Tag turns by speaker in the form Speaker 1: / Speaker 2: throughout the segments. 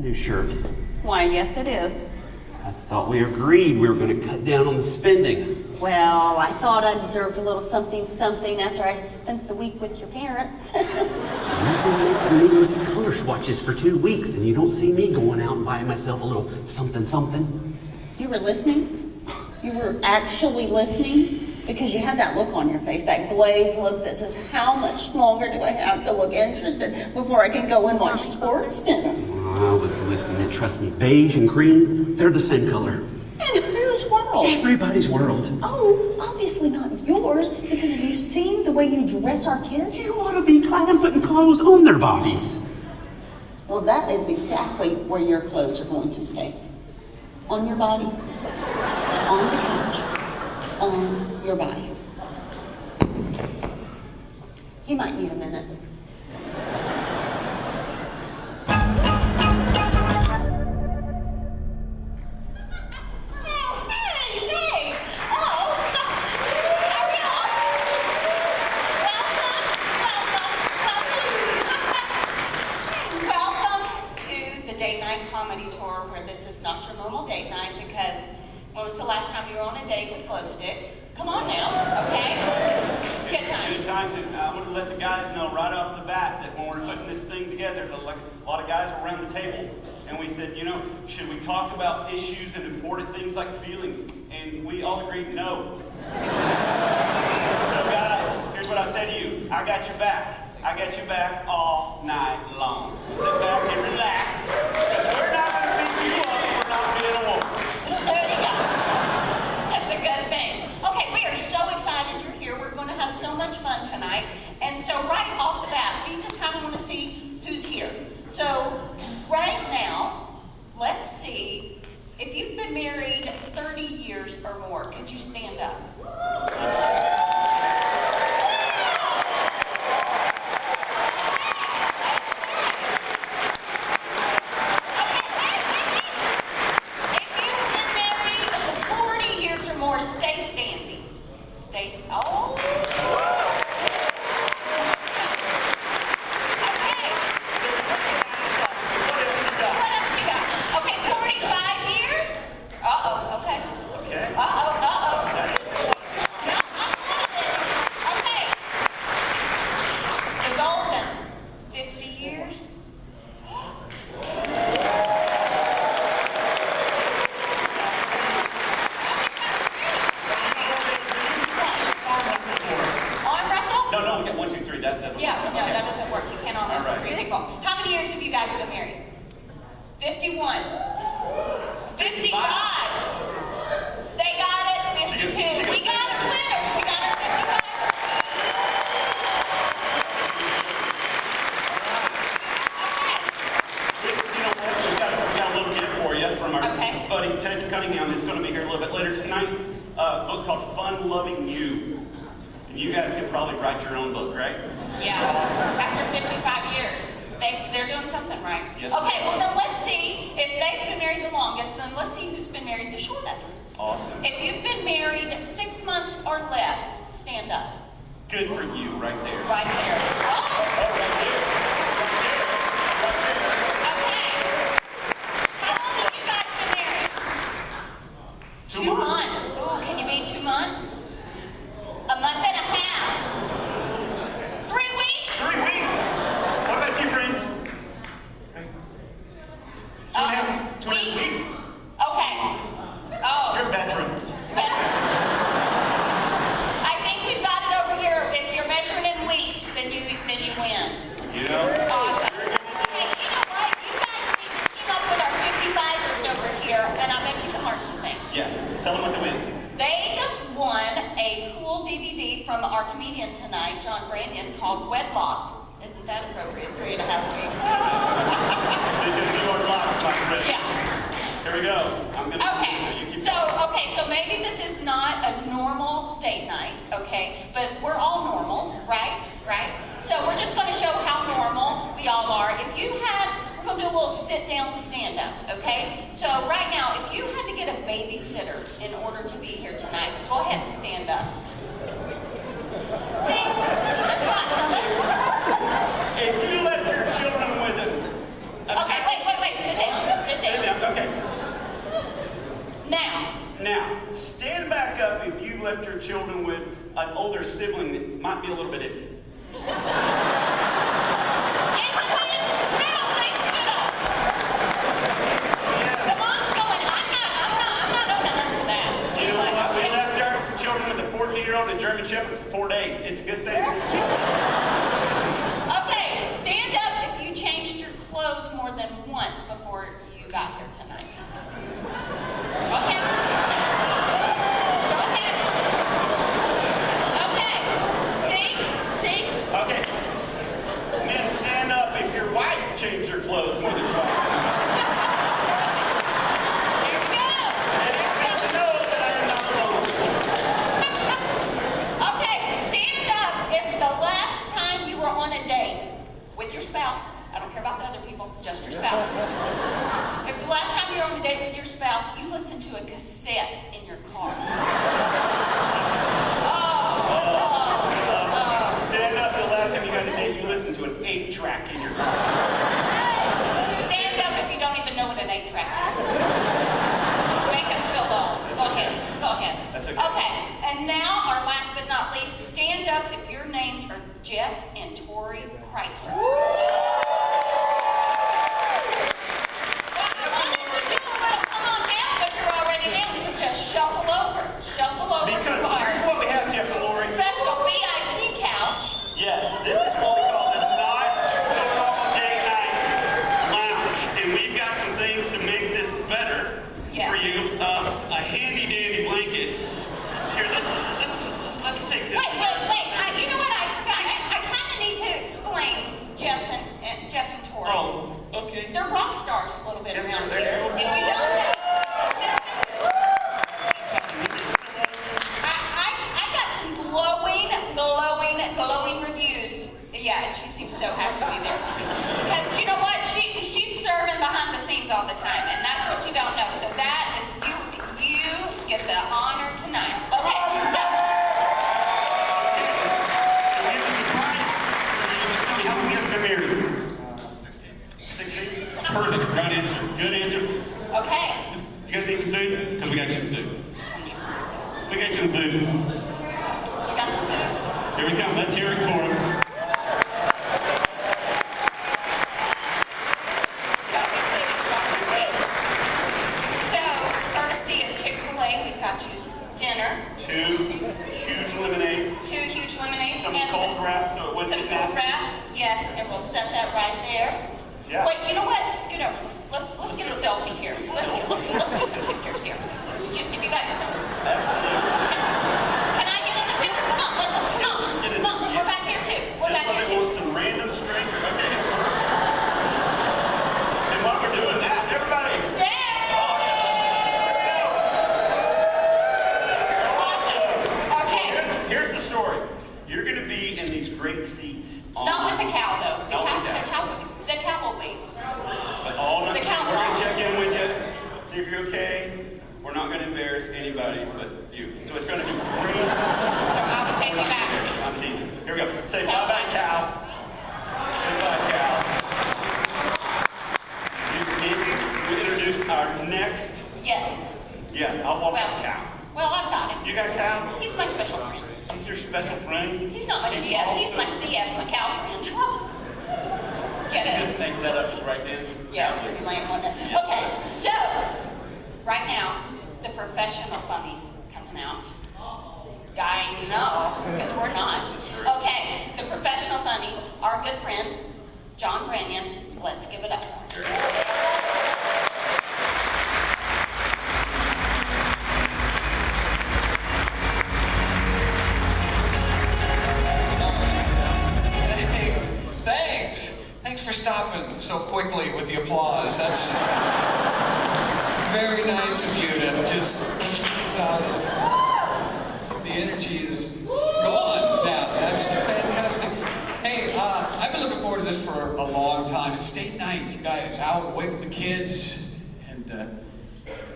Speaker 1: new shirt.
Speaker 2: Why, yes it is.
Speaker 1: I thought we agreed we were going to cut down on the spending.
Speaker 2: Well, I thought I deserved a little something after I spent the week with your parents.
Speaker 1: You've been making me look at color swatches for 2 weeks, and you don't see me going out and buying myself a little something.
Speaker 2: You were listening? You were actually listening? Because you had that look on your face, that glazed look that says, how much longer do I have to look interested before I can go and watch sports?
Speaker 1: I was listening, and trust me, beige and cream, they're the same color.
Speaker 2: In whose world?
Speaker 1: Everybody's world.
Speaker 2: Oh, obviously not yours, because have you seen the way you dress our kids?
Speaker 1: You ought to be glad I'm putting clothes on their bodies.
Speaker 2: Well, that is exactly where your clothes are going to stay. On your body, on the couch, on your body. He might need a minute.
Speaker 3: Comedy tour where this is not your normal date night, because when was the last time you were on a date with glow sticks? Come on now, okay? Good times.
Speaker 4: Good times, and I want to let the guys know right off the bat that when we're putting this thing together, like a lot of guys were around the table, and we said, should we talk about issues and important things like feelings? And we all agreed no. So guys, here's what I said to you. I got your back. I got your back all night long. Sit back and relax. We're not going to beat you up if we're not being a wolf.
Speaker 3: There you go. That's a good thing. Okay, we are so excited you're here. We're going to have so much fun tonight. And so right off the bat, we just kind of want to see who's here. So right now, let's see. If you've been married 30 years or more, could you stand up?
Speaker 4: Good for you, right there.
Speaker 3: Right there. Oh,
Speaker 4: right there.
Speaker 3: Okay. How long have you guys been married?
Speaker 4: 2 months.
Speaker 3: Oh, can you be 2 months? A month and a half. 3 weeks?
Speaker 4: 3 weeks. What about you, friends? 2.5 weeks.
Speaker 3: Okay. Oh.
Speaker 4: You're veterans.
Speaker 3: Then you win.
Speaker 4: Yeah.
Speaker 3: Awesome. Hey, you know what? You guys need to team up with our 55ers over here, and I bet you can learn some things.
Speaker 4: Yes. Tell them what they win.
Speaker 3: They just won a cool DVD from our comedian tonight, John Brandon, called Wedlocked. Isn't that appropriate? 3.5 weeks.
Speaker 4: Because you are locked, my friend.
Speaker 3: Yeah.
Speaker 4: Here we go.
Speaker 3: So maybe this is not a normal date night, okay? But we're all normal, right? Right? So we're just going to show how normal we all are. If you had, we're going to do a little sit-down stand-up, okay? So right now, if you had to get a babysitter in order to be here tonight, go ahead and stand up. See? That's right. So let's...
Speaker 4: If you left your children with us...
Speaker 3: Okay, wait. Sit down.
Speaker 4: left your children with an older sibling that might be a little bit iffy?
Speaker 3: The mom's going, I'm not opening to that.
Speaker 4: You know what? We left our children with a 14-year-old and German Shepherd for 4 days. It's a good thing.
Speaker 3: Okay, stand up if you changed your clothes more than once before you got here tonight. Okay. Go ahead. Okay. See?
Speaker 4: Okay. Men, stand up if your wife changed her clothes more than twice.
Speaker 3: Here we go.
Speaker 4: And know that I am not wrong.
Speaker 3: Okay, stand up if the last time you were on a date with your spouse, I don't care about the other people, just your spouse. If the last time you were on a date with your spouse, you listened to a cassette in your car.
Speaker 4: Stand up the last time you got a date, you listened to an 8-track in your car.
Speaker 3: Stand up if you don't even know what an 8-track is. Make us feel old. Go ahead.
Speaker 4: That's okay.
Speaker 3: Okay, and now, our last but not least, stand up if your names are Jeff and Tori Kreitzer. Come on down, but you're already down, so just shuffle over.
Speaker 4: Because here's what we have, Jeff and Lori.
Speaker 3: Special VIP couch.
Speaker 4: Yes, this is what we call the Not So Normal Date Night Lounge. And we've got some things to make this better
Speaker 3: Yes.
Speaker 4: for you. A handy dandy blanket. Here, let's take this.
Speaker 3: Wait. You know what I forgot? I kind of need to explain Jeff and Tori.
Speaker 4: Oh, okay.
Speaker 3: They're rock stars a little bit
Speaker 4: Yes,
Speaker 3: around
Speaker 4: they're
Speaker 3: here.
Speaker 4: cool.
Speaker 3: If you don't know, I got some glowing reviews. Yeah, and she seems so happy to be there. Because you know what? She's serving behind the scenes all the time, and that's what you don't know. So that is you get the honor tonight. Okay, so.
Speaker 4: How many years have been married? 16. Perfect. Right answer. Good answer.
Speaker 3: Okay.
Speaker 4: You guys need some food? Because we got you some food. We got you some food.
Speaker 3: We got some food.
Speaker 4: Here we come. Let's hear it for him.
Speaker 3: So, courtesy of Chick-fil-A, we've got you dinner.
Speaker 4: 2 huge lemonades.
Speaker 3: 2 huge lemonades.
Speaker 4: Some
Speaker 3: and
Speaker 4: cold wraps, so it wasn't
Speaker 3: some cold
Speaker 4: nasty.
Speaker 3: wraps. Yes, and we'll set that right there.
Speaker 4: Yeah.
Speaker 3: Wait, you know what? Scoot over. Let's get a selfie here. Let's do some pictures here. If you got your phone.
Speaker 4: Absolutely.
Speaker 3: Can I get in the picture? Come on, listen. Come on. We're back here too. We're back here
Speaker 4: They want
Speaker 3: too.
Speaker 4: some random stranger. Okay. And while we're doing that, everybody.
Speaker 3: Okay.
Speaker 4: Here's the story. You're going to be in these great seats.
Speaker 3: Not with the cow though.
Speaker 4: Not with the
Speaker 3: The cow will leave.
Speaker 4: But all
Speaker 3: The
Speaker 4: we're
Speaker 3: cow
Speaker 4: going to
Speaker 3: walks.
Speaker 4: check in with you, see if you're okay. We're not going to embarrass anybody but you. So it's going to be great.
Speaker 3: I'll take you back.
Speaker 4: I'm teasing. Here we go. Say bye-bye, cow. Goodbye, cow. We introduce our next.
Speaker 3: Yes.
Speaker 4: Yes, I'll walk the cow.
Speaker 3: Well, I've got him.
Speaker 4: You got cow?
Speaker 3: He's my special friend.
Speaker 4: He's your special friend?
Speaker 3: He's not my GF. He's my CF, my cow friend. Get
Speaker 4: You
Speaker 3: it?
Speaker 4: just make that up just right then?
Speaker 3: Yeah, just laying on it. Okay, so right now the professional funnies coming out. I know, because we're not. Okay, the professional funny, our good friend John Branyan. Let's give it up.
Speaker 5: Thanks for stopping so quickly with the applause. That's very nice of you to just the energy is gone now. That's fantastic. Hey, I've been looking forward to this for a long time. It's date night, you guys, out away from the kids, and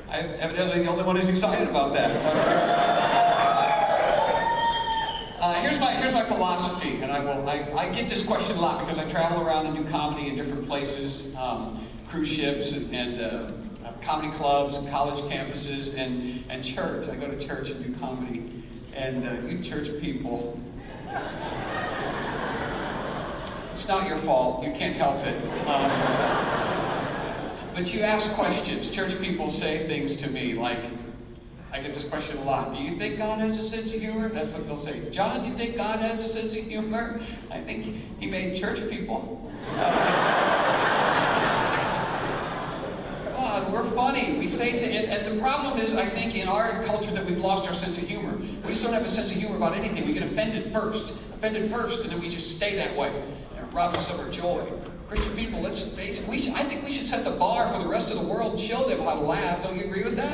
Speaker 5: I'm evidently the only one who's excited about that. Here's my philosophy, and I get this question a lot because I travel around and do comedy in different places, cruise ships and comedy clubs, college campuses, and church. I go to church and do comedy And you church people, it's not your fault. You can't help it. But you ask questions. Church people say things to me like, I get this question a lot. Do you think God has a sense of humor? That's what they'll say. John, do you think God has a sense of humor? I think he made church people. Come on, we're funny. We say and the problem is, I think, in our culture that we've lost our sense of humor. We just don't have a sense of humor about anything. We get offended first, and then we just stay that way. And it robs us of our joy. Christian people, let's face it. I think we should set the bar for the rest of the world and show them how to laugh. Don't you agree with that?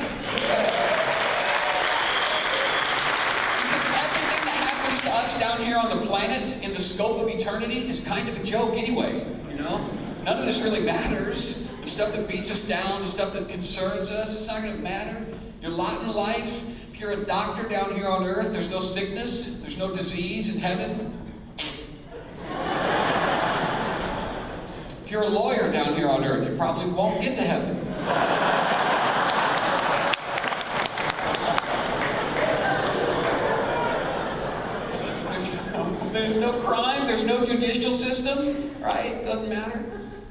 Speaker 5: Everything that happens to us down here on the planet in the scope of eternity is kind of a joke anyway, you know? None of this really matters. The stuff that beats us down, the stuff that concerns us, it's not going to matter. Your lot in life, if you're a doctor down here on earth, there's no sickness, there's no disease in heaven. If you're a lawyer down here on earth, you probably won't get to heaven. There's no crime, there's no judicial system, right? Doesn't matter.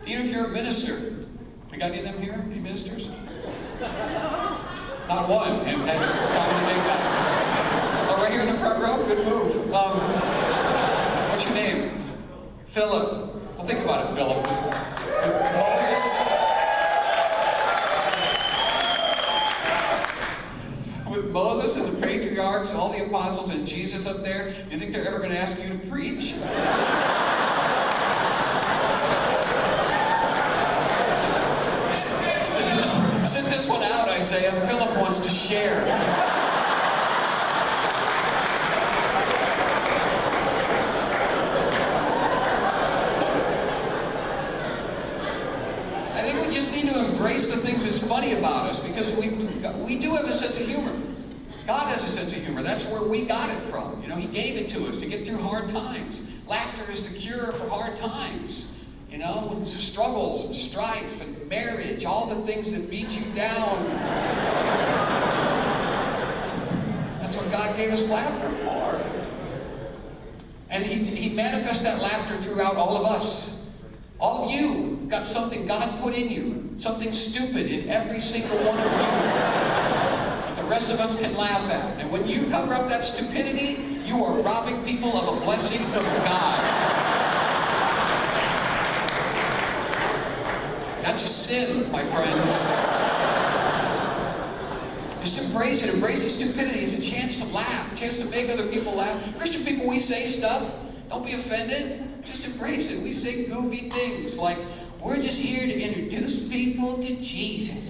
Speaker 5: Even if you're a minister. We got any of them here? Any ministers? Not one. And probably the big guy. Oh, right here in the front row? Good move. What's your name? Philip. Well, think about it, Philip. With Moses and the patriarchs, all the apostles, and Jesus up there, do you think they're ever going to ask you to preach? Sit this one out, I say, if Philip wants to share. Embrace the things that's funny about us, because we do have a sense of humor. God has a sense of humor. That's where we got it from. You know, He gave it to us to get through hard times. Laughter is the cure for hard times. You know, struggles and strife and marriage, all the things that beat you down. That's what God gave us laughter for. And He manifests that laughter throughout all of us. All of you have got something God put in you, something stupid in every single one of you that the rest of us can laugh at. And when you cover up that stupidity, you are robbing people of a blessing from God. That's a sin, my friends. Just embrace it. Embrace the stupidity. It's a chance to laugh, a chance to make other people laugh. Christian people, we say stuff. Don't be offended. Just embrace it. We say goofy things like, we're just here to introduce people to Jesus.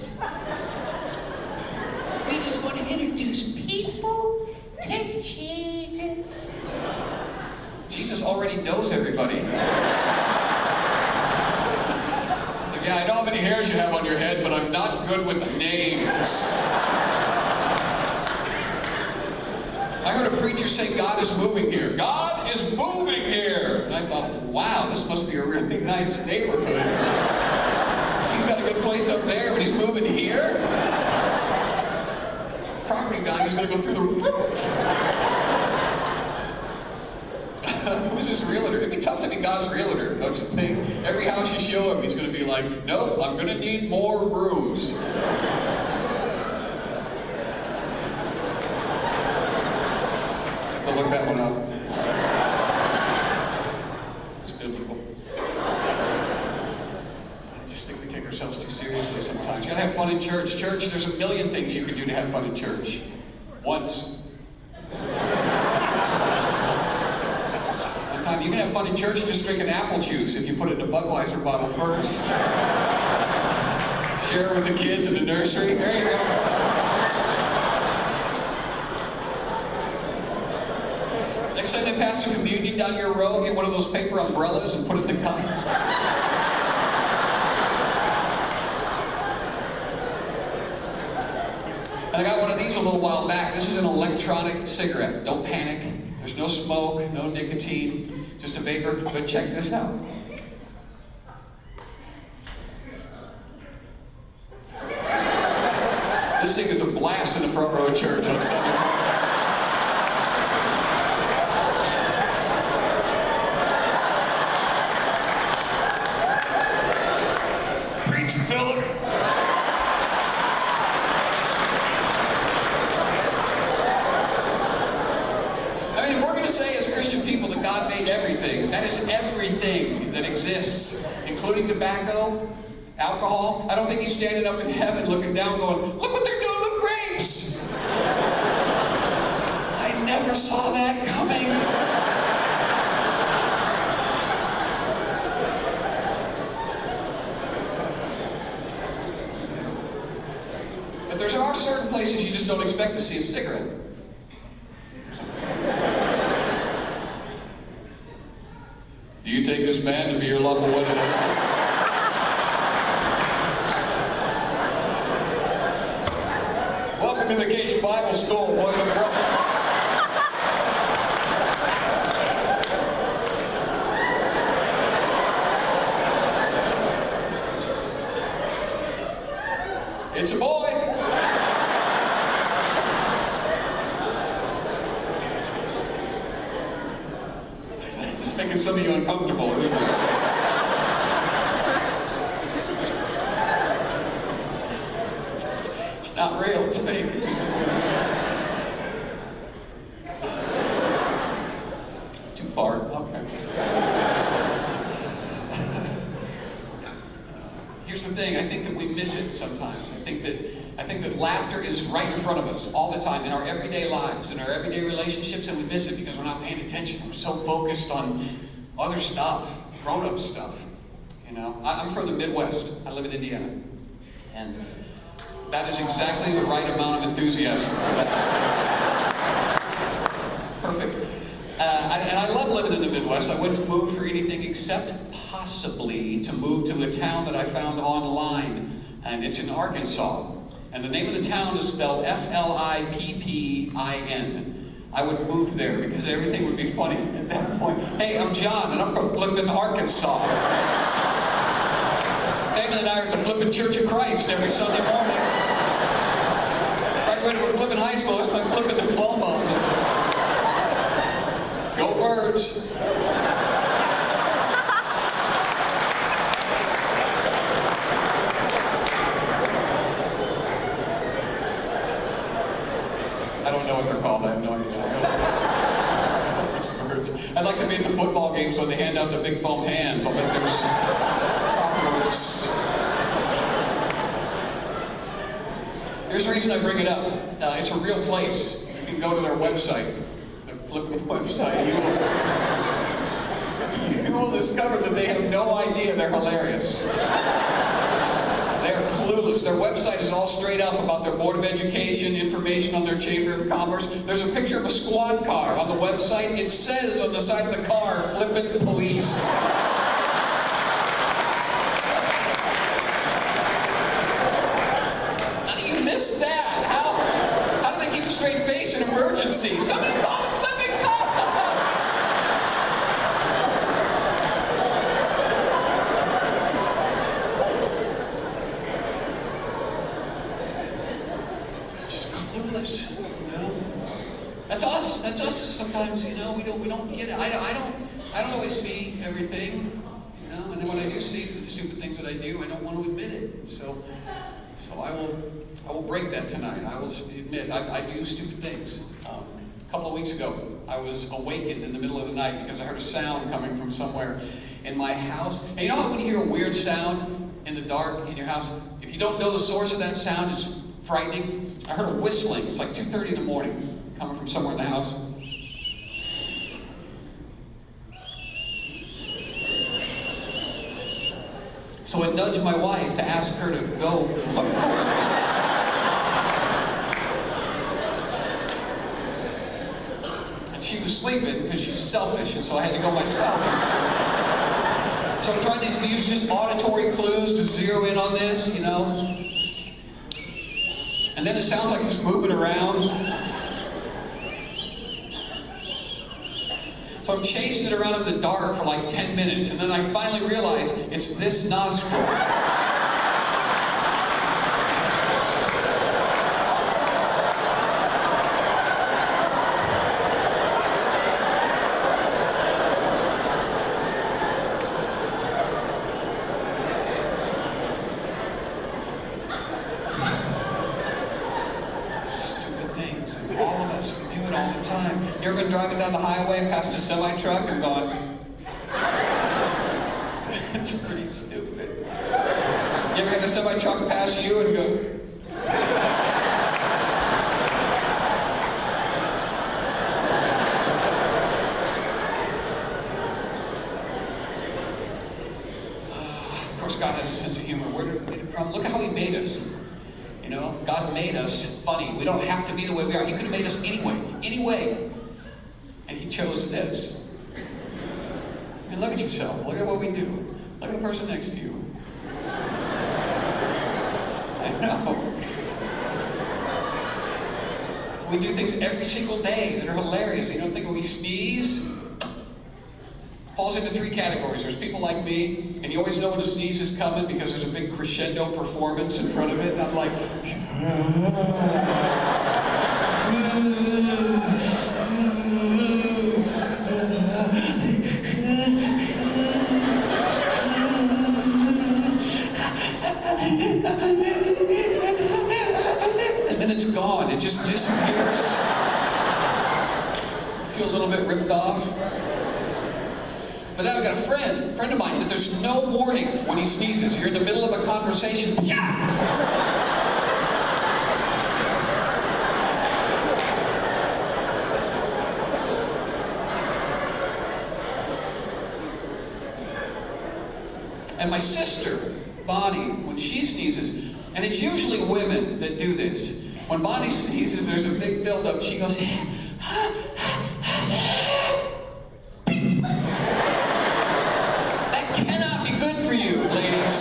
Speaker 5: We just want to introduce people to Jesus. Jesus already knows everybody. So, yeah, I know how many hairs you have on your head, but I'm not good with names. I heard a preacher say God is moving here. God is moving here! And I thought, wow, this must be a really nice neighborhood. He's got a good place up there, but he's moving here? Property value is going to go through the roof. Who's his realtor? It'd be tough to be God's realtor, don't you think? Every house you show him, he's going to be like, nope, I'm going to need more rooms. Look that one up. It's biblical. I just think we take ourselves too seriously sometimes. You gotta have fun in church. Church, there's a million things you can do to have fun in church. One time you can have fun in church just drinking apple juice if you put it in a Budweiser bottle first. Share it with the kids in the nursery. There you go. Next time they pass the communion down your row, get one of those paper umbrellas and put it in the cup. And I got one of these a little while back. This is an electronic cigarette. Don't panic. There's no smoke, no nicotine, just a vapor. But check this out. This thing is a blast in the front row of church on Sunday morning. alcohol. I don't think he's standing up in heaven looking down going, look what they're doing with grapes! I never saw that coming. But there are certain places you just don't expect to see a cigarette. Do you take this man to be your lawful wedded heir? Welcome to the Vacation Bible School, boys and girls. It's a boy. This is making some of you uncomfortable. It's not real, it's fake. Too far? Okay. Here's the thing, I think that we miss it sometimes. I think that laughter is right in front of us all the time in our everyday lives, in our everyday relationships, and we miss it because we're not paying attention. We're so focused on other stuff, grown-up stuff. You know, I'm from the Midwest. I live in Indiana. And that is exactly the right amount of enthusiasm for that. Perfect. And I love living in the Midwest. I wouldn't move for anything except possibly to move to a town that I found online. And it's in Arkansas. And the name of the town is spelled F-L-I-P-P-I-N. I would move there because everything would be funny at that point. Hey, I'm John, and I'm from Flippin', Arkansas. Damon and I are at the Flippin' Church of Christ every Sunday morning. Graduated from Flippin' High School. It's my Flippin' diploma. Go Birds. I don't know what they're called. I have no idea. I'd like to be at the football games when they hand out the big foam hands. I'll bet there's proper. Here's the reason I bring it up. It's a real place. You can go to their website, their Flippin' website. You will discover that they have no idea they're hilarious. They're clueless. Their website is all straight up about their Board of Education, information on their Chamber of Commerce. There's a picture of a squad car on the website. It says on the side of the car, Flippin' Police. How do you miss that? How do they keep a straight face in emergencies? Somebody call the Flippin' Cops! That's us sometimes, you know, we don't get it. I don't always see everything, you know, and then when I do see the stupid things that I do, I don't want to admit it. So I will break that tonight. I will admit I do stupid things. A couple of weeks ago, I was awakened in the middle of the night because I heard a sound coming from somewhere in my house. And you know how when you hear a weird sound in the dark in your house, if you don't know the source of that sound, it's frightening. I heard a whistling. It's like 2:30 in the morning. Coming from somewhere in the house. So I nudged my wife to ask her to go look for it. And she was sleeping because she's selfish, and so I had to go myself. So I'm trying to use just auditory clues to zero in on this, you know. And then it sounds like it's moving around. So I'm chasing it around in the dark for like 10 minutes, and then I finally realize it's this nostril. All of us, we do it all the time. You ever been driving down the highway past a semi-truck and going, it's pretty stupid. You You know, God made us funny. We don't have to be the way we are. He could have made us any way. And He chose this. And look at yourself. Look at what we do. Look at the person next to you. I know. We do things every single day that are hilarious. You don't think when we sneeze, falls into 3 categories. There's people like me, and you always know when a sneeze is coming because there's a big crescendo performance in front of it, and I'm like, and then it's gone. It just disappears. I feel a little bit ripped off. But now I've got a friend of mine, that there's no warning when he sneezes. You're in the middle of a conversation. And my sister, Bonnie, when she sneezes, and it's usually women that do this. When Bonnie sneezes, there's a big buildup. She goes, that cannot be good for you, ladies.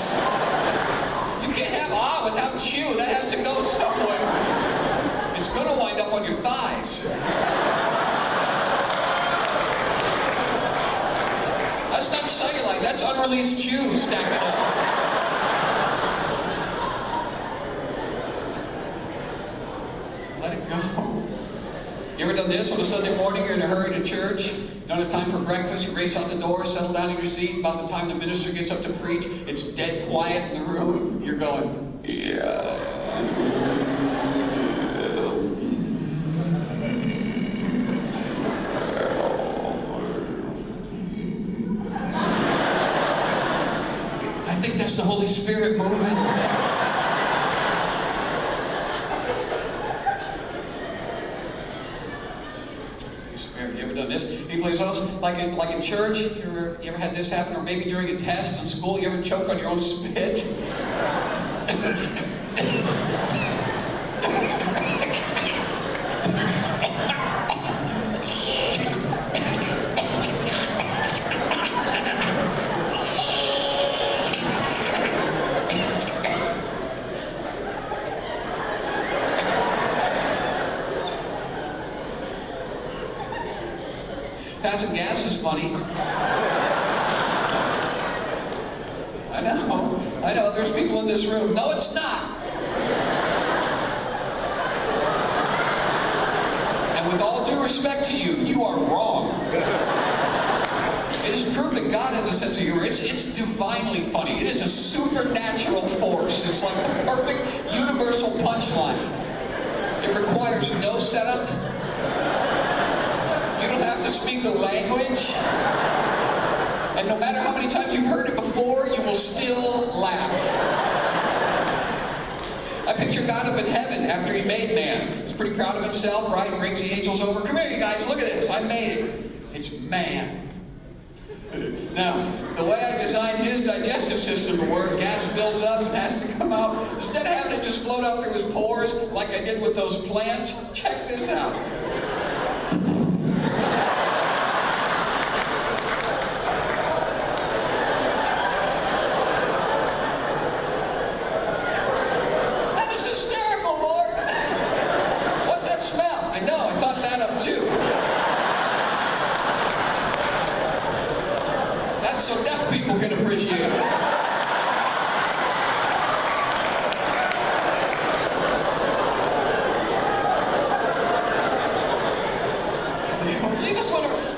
Speaker 5: You can't have without chew. That has to go somewhere. It's going to wind up on your thighs. That's not cellulite. That's unreleased chew stacking up. Let it go. You ever done this on a Sunday morning? You're in a hurry to church. You don't have time for breakfast. You race out the door, settle down in your seat. About the time the minister gets up to preach, it's dead quiet in the room. You're going, yeah. I think that's the Holy Spirit moving. You ever done this? Any place else? Like in church? You ever had this happen? Or maybe during a test in school, you ever choke on your own spit? Passing gas is funny. I know, there's people in this room. No, it's not. And with all due respect to you, you are wrong. It is proof that God has a sense of humor. It's divinely funny. It is a supernatural force. It's like the perfect universal punchline. It requires no setup. You don't have to speak the language. And no matter how many times you've heard it before, you will still laugh. I picture God up in heaven after He made man. He's pretty proud of himself, right? He brings the angels over. Come here, you guys, look at this. I made it. It's man. Now, the way I designed his digestive system to work, gas builds up and has to come out. Instead of having it just float out through his pores like I did with those plants, check this out. So deaf people can appreciate it.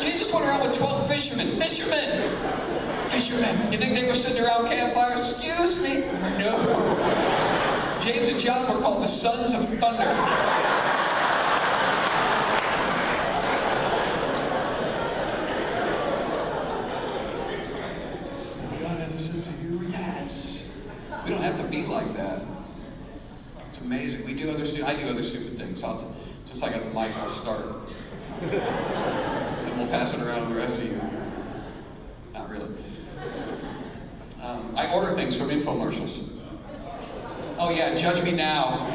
Speaker 5: Jesus went around with 12 fishermen. Fishermen. You think they were sitting around campfires? Excuse me. No. James and John were called the sons of thunder. We don't have to be like that. It's amazing. I do other stupid things. Since I got the mic, I'll start. And we'll pass it around to the rest of you. Not really. I order things from infomercials. Oh yeah, judge me now.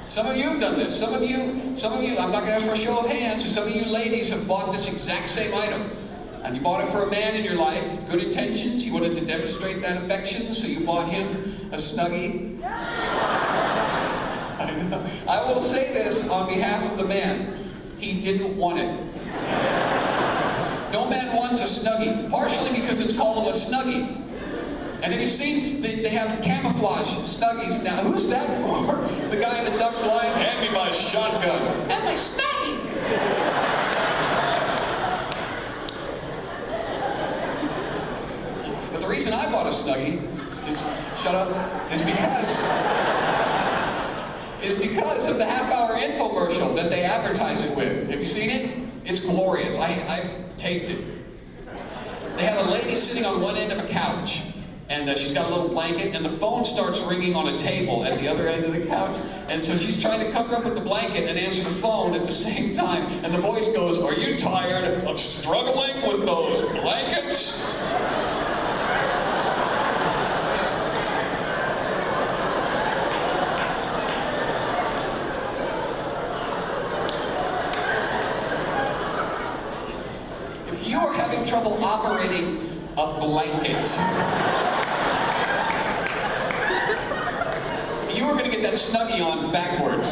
Speaker 5: Some of you have done this. Some of you, I'm not going to ask for a show of hands, but some of you ladies have bought this exact same item. And you bought it for a man in your life, good intentions, you wanted to demonstrate that affection, so you bought him a Snuggie. I know. I will say this on behalf of the man. He didn't want it. No man wants a Snuggie, partially because it's called a Snuggie. And have you seen, they have camouflage Snuggies now. Who's that for? The guy in the duck blind, hand me my shotgun. And my Snuggie! But the reason I bought a Snuggie is because of the half-hour infomercial that they advertise it with. Have you seen it? It's glorious. I taped it. They have a lady sitting on one end of a couch, and she's got a little blanket, and the phone starts ringing on a table at the other end of the couch. And so she's trying to cover up with the blanket and answer the phone at the same time. And the voice goes, "Are you tired of struggling with those blankets?" If you are having trouble operating a blanket, you are going to get that Snuggie on backwards.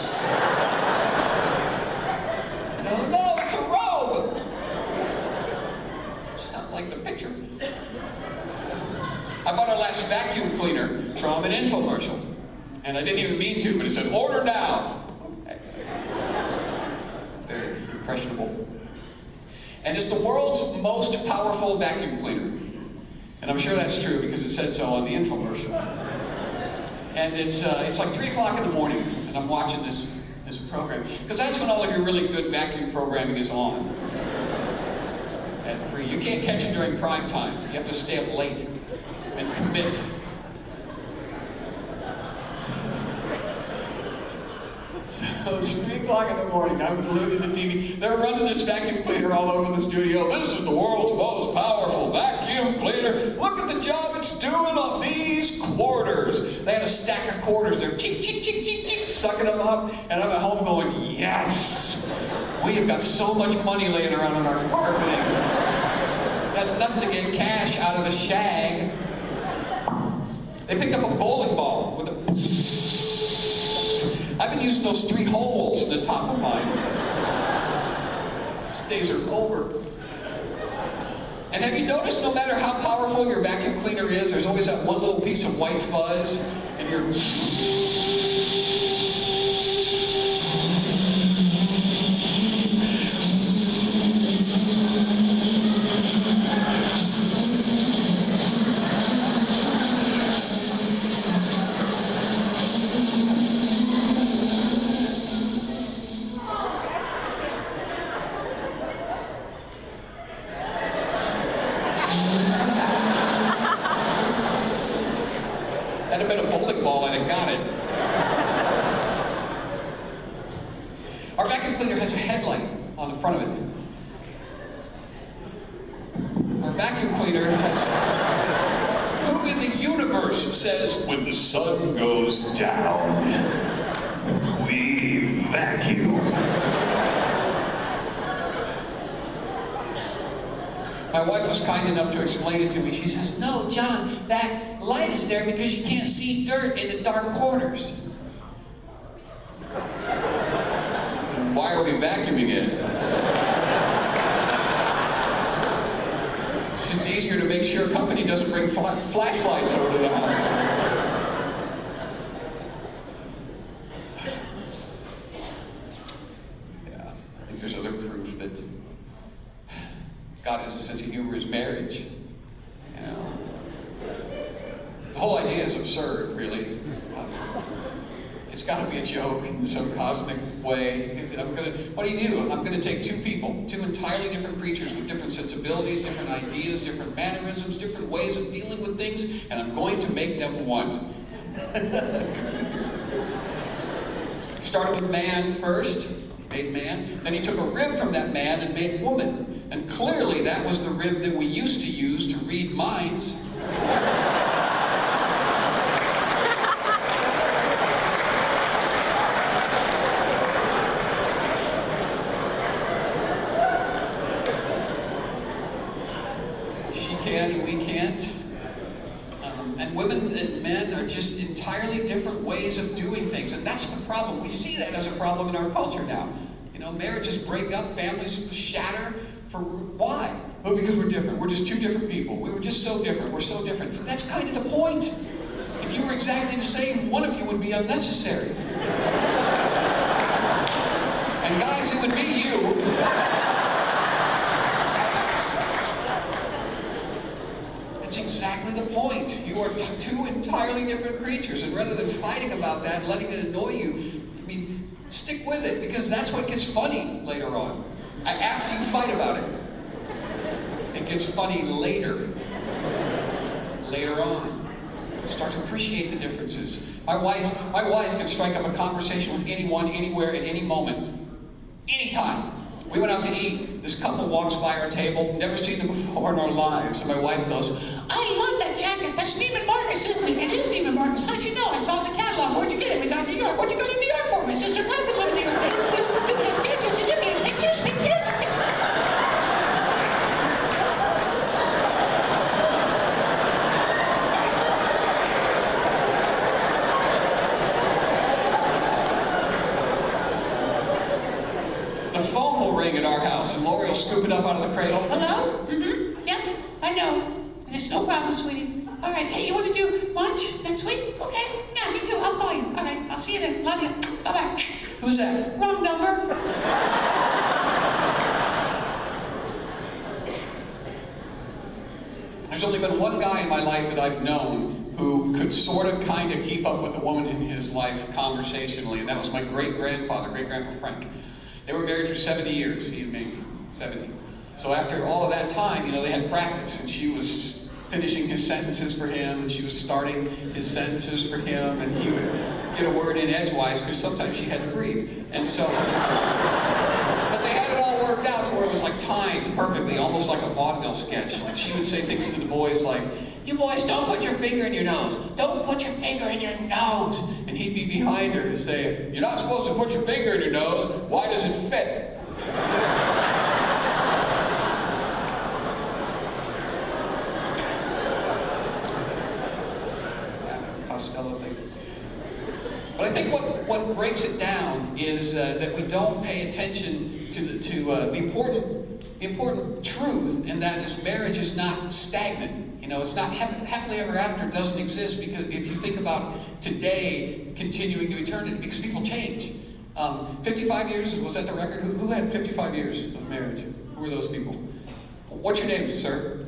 Speaker 5: No, it's a robe. It's not like the picture. I bought our last vacuum cleaner from an infomercial, and I didn't even mean to, but it said, "Order now." Very impressionable. And it's the world's most powerful vacuum cleaner. And I'm sure that's true because it said so on the infomercial. And it's like 3 o'clock in the morning, and I'm watching this program. Because that's when all of your really good vacuum programming is on. At 3. You can't catch it during prime time. You have to stay up late and commit. So it's 3 o'clock in the morning, I'm glued to the TV. They're running this vacuum cleaner all over the studio. This is the world's most powerful vacuum cleaner. Look at the job it's doing on these quarters. They had a stack of quarters. They're chick, chick, chick, chick, chick, sucking them up. And I'm at home going, yes! We have got so much money laying around on our carpeting. Got nothing to get cash out of the shag. They picked up a bowling ball with a... I've been using those 3 holes in the top of mine. These days are over. And have you noticed no matter how powerful your vacuum cleaner is, there's always that one little piece of white fuzz, and you're... Had a bit of bowling ball and it got it. Our vacuum cleaner has a headlight on the front of it. Our vacuum cleaner has... Who in the universe says, when the sun goes down, we vacuum? My wife was kind enough to explain it to me. She says, "No, John, that light is there because you can't see dirt in the dark corners." Why are we vacuuming it? It's just easier to make sure a company doesn't bring flashlights over to the house. Yeah, I think there's other proof that God has a sense of humor is marriage. You know? The whole idea is absurd, really. It's got to be a joke in some cosmic way. What do? I'm going to take 2 people, 2 entirely different creatures with different sensibilities, different ideas, different mannerisms, different ways of dealing with things, and I'm going to make them one. Started with man first, made man. Then he took a rib from that man and made woman. And clearly that was the rib that we used to use to read minds. different ways of doing things. And that's the problem. We see that as a problem in our culture now. You know, marriages break up, families shatter. For why? Oh, because we're different. We're just two different people. We were just so different. We're so different. That's kind of the point. If you were exactly the same, one of you would be unnecessary. And guys, it would be you. That's exactly the point. You are two entirely different creatures. And rather than fighting about that, letting it annoy you, I mean, stick with it, because that's what gets funny later on. After you fight about it. It gets funny later. Later on. Start to appreciate the differences. My wife can strike up a conversation with anyone, anywhere, at any moment. Anytime. We went out to eat. This couple walks by our table. Never seen them before in our lives. And my wife goes, "I love that jacket. That's Neiman Marcus, isn't it? It is Neiman Marcus. How'd you know? I saw it in the catalog. Where'd you get it? We got New York. Where'd you go to New York for? My sister loved to go to New York. Pictures. The phone will ring at our house, and Lori will scoop it up out of the cradle. Hello? Mm-hmm. Yep, I know. There's no problem, sweetie. All right, hey, you want to do lunch next week? Okay. Yeah, me too. I'll call you. All right, I'll see you then. Love you. Bye-bye. Who's that? Wrong number. There's only been one guy in my life that I've known who could sort of kind of keep up with a woman in his life conversationally, and that was my great-grandfather, great-grandpa Frank. They were married for 70 years, he and me, 70. So after all of that time, you know, they had practice, and she was finishing his sentences for him, and she was starting his sentences for him, and he would get a word in edgewise, because sometimes she had to breathe. And so, but they had it all worked out to where it was like timed perfectly, almost like a vaudeville sketch. Like she would say things to the boys like, "You boys, don't put your finger in your nose. Don't put your finger in your nose." And he'd be behind her to say, "You're not supposed to put your finger in your nose. Why does it fit?" Costello thing. But I think what breaks it down is that we don't pay attention to the important truth, and that is marriage is not stagnant. You know, it's not happily ever after doesn't exist, because if you think about today continuing to eternity, because people change. 55 years, was that the record? Who had 55 years of marriage? Who were those people? What's your name, sir?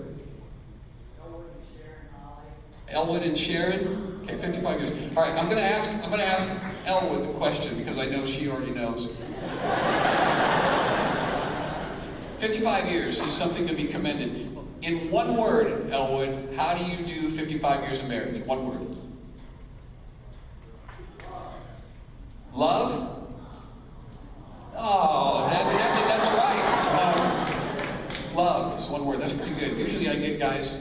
Speaker 5: Elwood and Sharon. Okay, 55 years. All right, I'm going to ask Elwood the question because I know she already knows. 55 years is something to be commended. In one word, Elwood, how do you do 55 years of marriage? One word. Love? Oh, that's right. Love is one word. That's pretty good. Usually I get guys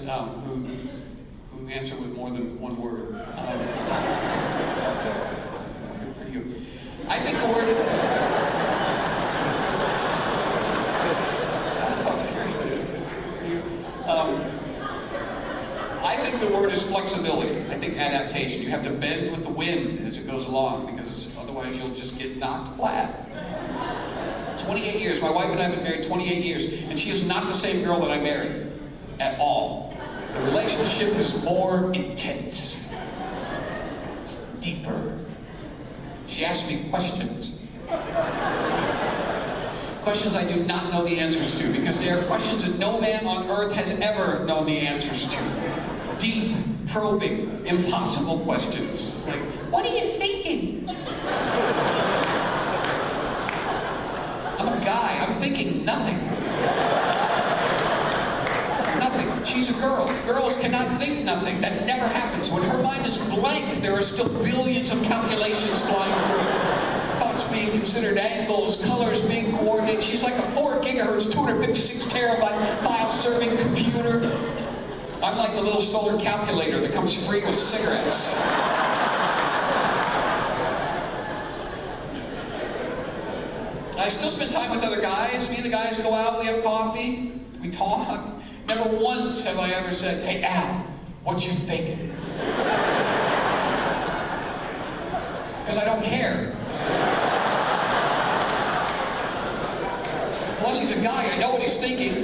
Speaker 5: who answer with more than one word. Good for you. I think the word... I think the word is flexibility. I think adaptation. You have to bend with the wind as it goes along, because otherwise you'll just get knocked flat. 28 years. My wife and I have been married 28 years, and she is not the same girl that I married at all. The relationship is more intense. It's deeper. She asks me questions. Questions I do not know the answers to, because they are questions that no man on earth has ever known the answers to. Deep, probing, impossible questions. Like, what are you thinking? I'm a guy. I'm thinking nothing. Nothing. She's a girl. Girls cannot think nothing. That never happens. When her mind is blank, there are still billions of calculations flying through it. Thoughts being considered, angles, colors being coordinated. She's like a 4 gigahertz, 256 terabyte file-serving computer. I'm like the little solar calculator that comes free with cigarettes. I still spend time with other guys. Me and the guys go out, we have coffee, we talk. Never once have I ever said, "Hey, Al, what you thinking?" Because I don't care. Plus, he's a guy. I know what he's thinking.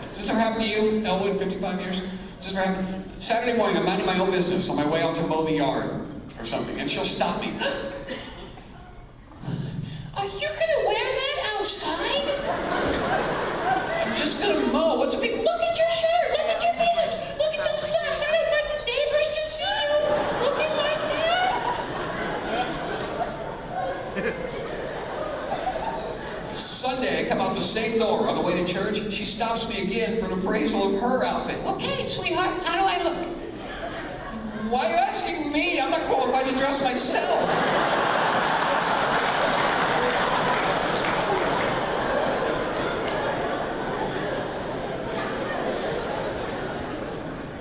Speaker 5: Does this ever happen to you, Elwood, 55 years? Does this ever happen? Saturday morning, I'm minding my own business on my way out to mow the yard or something, and she'll stop me. Are you going to wear that outside? I'm just going to mow. What's the big... Look at your shirt. Look at your pants. Look at those socks. I don't want the neighbors to see you. Look at my hat. Sunday, I come out the same door on the way to church. She stops me again for an appraisal of her outfit. Okay, sweetheart, how do I look? Why are you asking me? I'm not qualified to dress myself.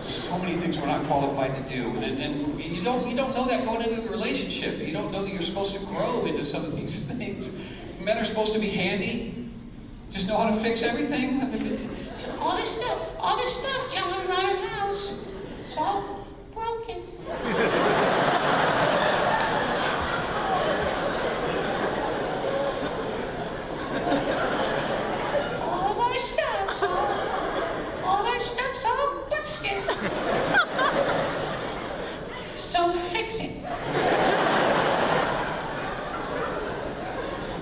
Speaker 5: So many things we're not qualified to do, and you don't know that going into the relationship. You don't know that you're supposed to grow into some of these things. Men are supposed to be handy, just know how to fix everything. All this stuff, John, around the house, it's all broken. All our stuff's all busted. So fix it.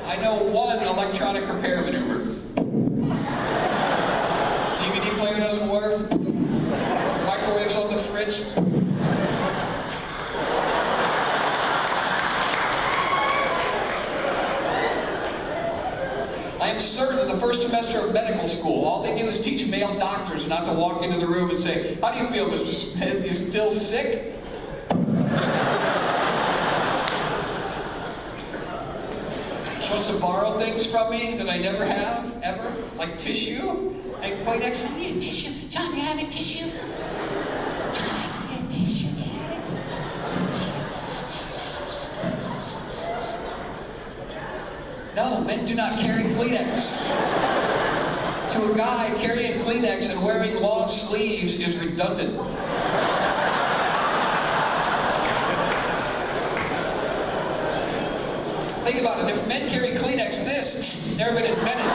Speaker 5: I know one electronic repair maneuver. DVD player doesn't work. Microwave's on the fridge. I am certain the first semester of medical school, all they do is teach male doctors not to walk into the room and say, "How do you feel, Mr. Smith? You still sick?" She wants to borrow things from me that I never have, ever, like tissue and Kleenex. I need a tissue. John, you have a tissue? John, I need a tissue, Dad. No, men do not carry Kleenex. To a guy, carrying Kleenex and wearing long sleeves is redundant. Think about it. If men carry Kleenex, this never been invented.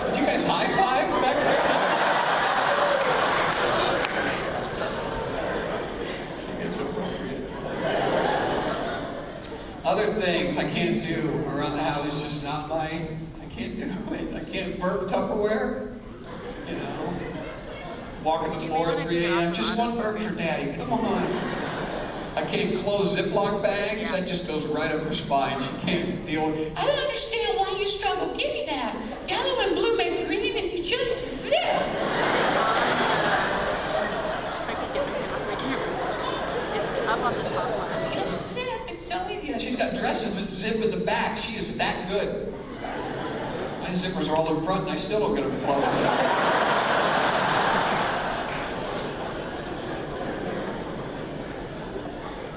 Speaker 5: Did you guys high five back there? It's appropriate. Other things I can't do around the house is just not my. I can't do it. I can't burp Tupperware. You know, walking the floor at 3 a.m. Just one burp for Daddy. Come on. I can't close Ziploc bags. That just goes right up her spine. She can't deal with it. I don't understand why you struggle. Give me that. Yellow and blue make green and you just zip.
Speaker 6: Up on the top one.
Speaker 5: Just zip. It's so easy. She's got dresses that zip in the back. She is that good. My zippers are all in front and I still don't get them closed.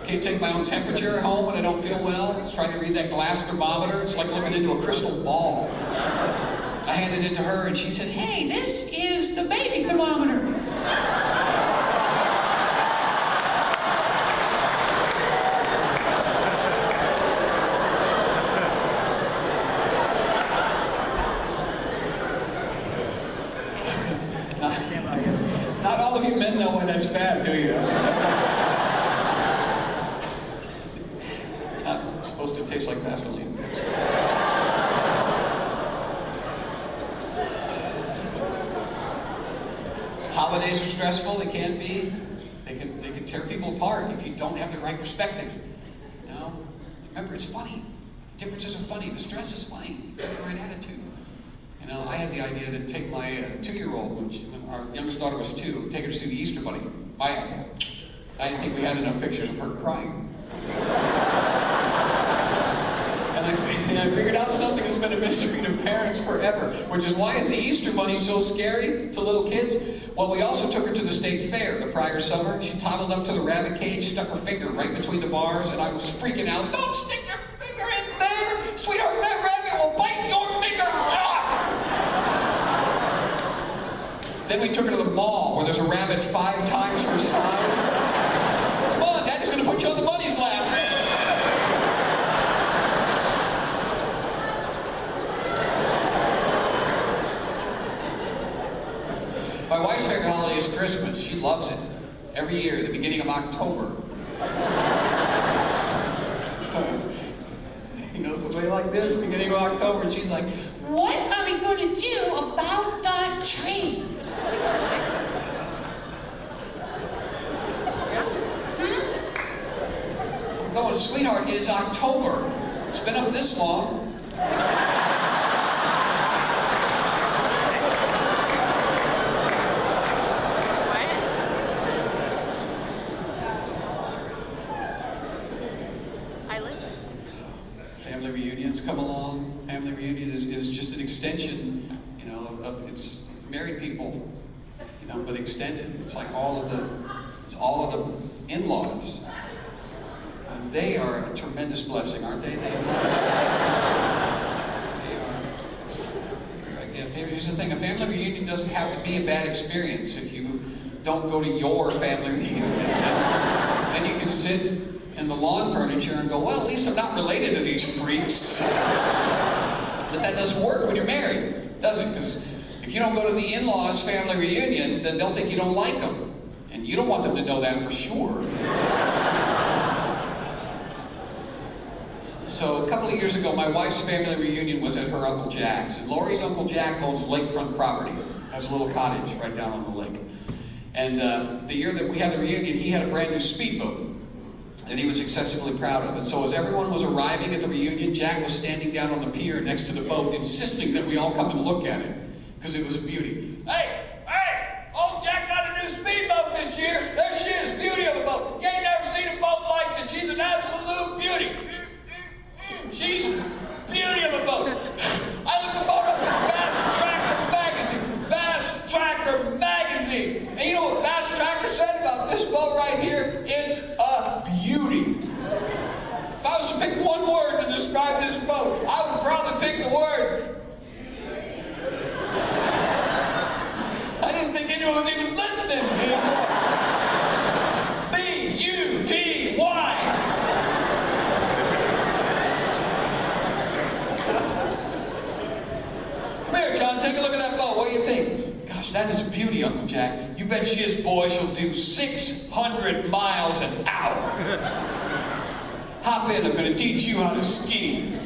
Speaker 5: Can't take my own temperature at home when I don't feel well. It's trying to read that glass thermometer. It's like looking into a crystal ball. I handed it to her and she said, "Hey, this is the baby thermometer." Not all of you men know when that's bad, do you? Not supposed to taste like Vaseline. Holidays are stressful. They can be. They can tear people apart if you don't have the right perspective. You know? Remember, it's funny. The differences are funny. The stress is funny. You have the right attitude. You know, I had the idea to take my 2-year-old, when our youngest daughter was 2, take her to see the Easter Bunny. I didn't think we had enough pictures of her crying. And I figured out something that's been a mystery to parents forever, which is, why is the Easter Bunny so scary to little kids? Well, we also took her to the state fair the prior summer. She toddled up to the rabbit cage, stuck her finger right between the bars, and I was freaking out. "Don't stick took her to the mall where there's a rabbit 5 times her size. Come on, Daddy's going to put you on the bunny slab. My wife's favorite holiday is Christmas. She loves it. Every year, at the beginning of October. You know, somebody like this, beginning of October, and she's like, what are we going to do about the tree? No, sweetheart, it is October. It's been up this long. Family reunions come along. Family reunion is just an extension, you know, of it's married people, you know, but extended. It's like all of the in-laws. And they are a tremendous blessing, aren't they? The in-laws. They are. Here's the thing: a family reunion doesn't have to be a bad experience if you don't go to your family reunion. Then you can sit in the lawn furniture and go, well, at least I'm not related to these freaks. But that doesn't work when you're married, does it? Because if you don't go to the in-laws' family reunion, then they'll think you don't like them. And you don't want them to know that for sure. So a couple of years ago, my wife's family reunion was at her Uncle Jack's. And Lori's Uncle Jack owns lakefront property. Has a little cottage right down on the lake. And the year that we had the reunion, he had a brand new speedboat that he was excessively proud of. And so as everyone was arriving at the reunion, Jack was standing down on the pier next to the boat, insisting that we all come and look at it, because it was a beauty. Hey! Old Jack got a new speedboat this year. There she is, beauty of the boat. You ain't never seen a boat like this. She's an absolute beauty. She's beauty of a boat. I looked the boat up in Bass Tractor Magazine. And you know what Bass Tractor said about this boat right here? It's a beauty. If I was to pick one word to describe this boat, I would probably pick the word. I didn't think anyone was even listening anymore. B-U-T-Y. Come here, John. Take a look at that boat. What do you think? Gosh, that is beauty, Uncle Jack. You bet she is, boy. She'll do 600 miles an hour. Hop in. I'm going to teach you how to ski.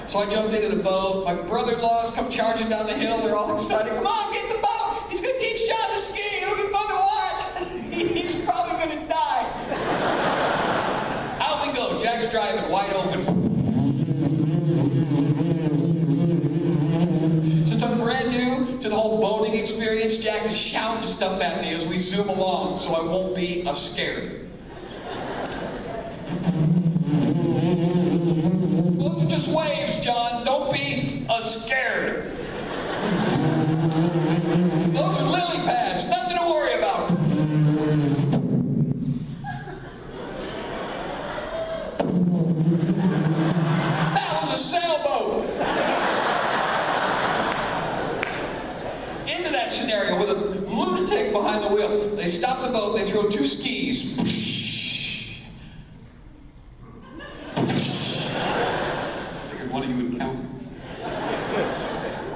Speaker 5: So I jumped into the boat. My brother-in-laws come charging down the hill. They're all excited. Come on, get in the boat. He's going to teach John to ski. It'll be fun to watch. He's probably going to die. Out we go. Jack's driving wide open. Since I'm brand new to the whole boating experience, Jack is shouting stuff at me as we zoom along, so I won't be scared. Those are just waves, John. Don't be scared. Those are lily pads. Nothing to worry about. That was a sailboat. Into that scenario with a lunatic behind the wheel. They stop the boat. They throw 2 skis. One of you would count.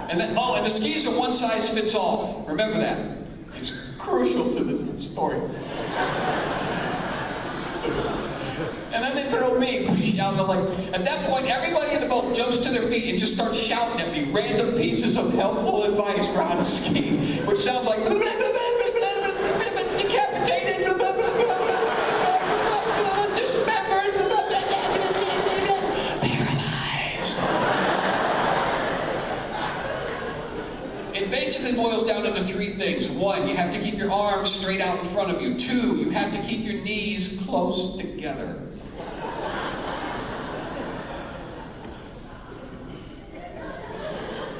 Speaker 5: And then, and the skis are one size fits all. Remember that. It's crucial to this story. And then they throw me down the lake. At that point, everybody in the boat jumps to their feet and just starts shouting at me random pieces of helpful advice for how to ski, which sounds like decapitated, dismembered, paralyzed. It basically boils down into 3 things. 1, you have to keep your arms straight out in front of you. 2, you have to keep your knees close together.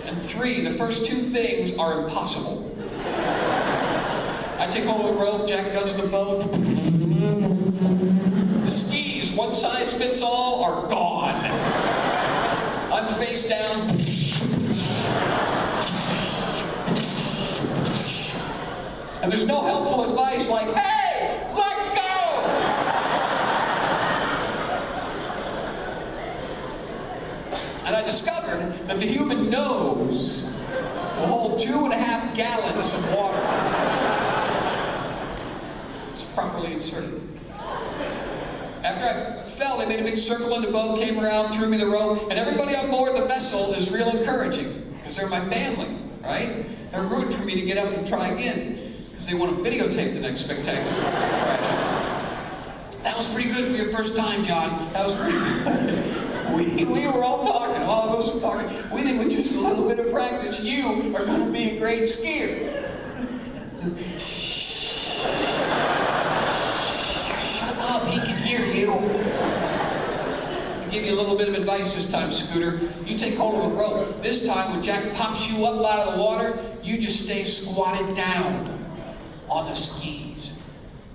Speaker 5: And 3, the first 2 things are impossible. I take hold of the rope, Jack guns the boat. The skis, one size fits all, are gone. I'm face down. simple, helpful advice like, hey, let go! And I discovered that the human nose will hold 2.5 gallons of water. It's properly inserted. After I fell, they made a big circle in the boat, came around, threw me the rope, and everybody on board the vessel is real encouraging, because they're my family, right? They're rooting for me to get up and try again, because they want to videotape the next spectacular crash. That was pretty good for your first time, John. That was pretty good. We were all talking, all of us were talking. We think with just a little bit of practice, you are going to be a great skier. Shut up, he can hear you. I'll give you a little bit of advice this time, Scooter. You take hold of a rope. This time, when Jack pops you up out of the water, you just stay squatted down on the skis.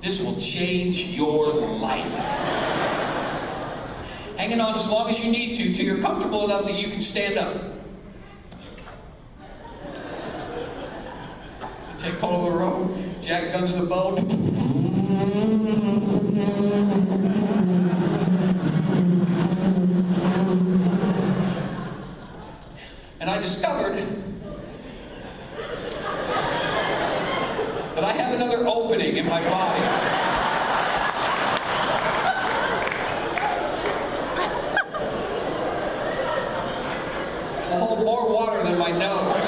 Speaker 5: This will change your life. Hanging on as long as you need to till you're comfortable enough that you can stand up. Take hold of the rope. Jack guns the boat. And I discovered that I have another opening in my body. It'll hold more water than my nose.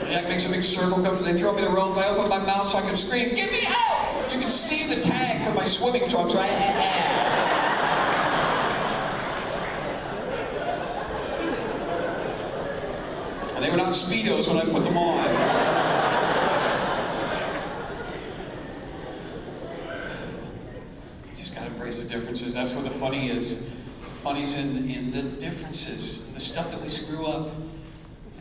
Speaker 5: Jack makes a big circle, they throw me the rope, I open my mouth so I can scream, "Get me out!" You can see the tag for my swimming trunks, right? And they were not Speedos when I put them on. You just gotta embrace the differences. That's where the funny is. The funny's in the differences, the stuff that we screw up.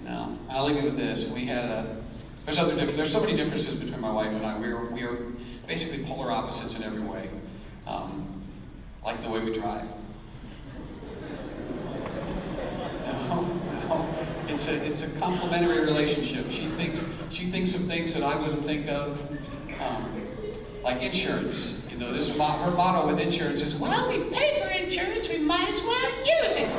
Speaker 5: No, I'll leave you with this. We had there's so many differences between my wife and I. We are basically polar opposites in every way, like the way we drive. No, it's a complementary relationship. She thinks of things that I wouldn't think of, like insurance. You know, this her motto with insurance is, "Well, we pay for insurance, we might as well use it."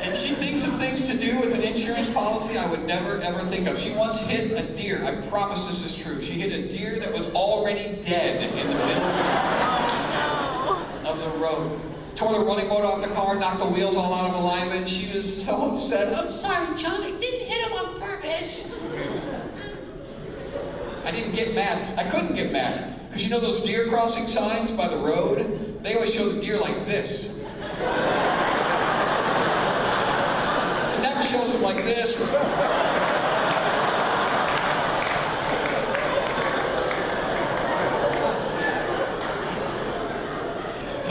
Speaker 5: And she thinks of things to do with an insurance policy I would never, ever think of. She once hit a deer. I promise this is true. She hit a deer that was already dead in the middle of the road. Tore the running board off the car, knocked the wheels all out of alignment. She was so upset. "I'm sorry, John. I didn't hit him on purpose." I didn't get mad. I couldn't get mad. Because you know those deer crossing signs by the road? They always show the deer like this. Never shows them like this. So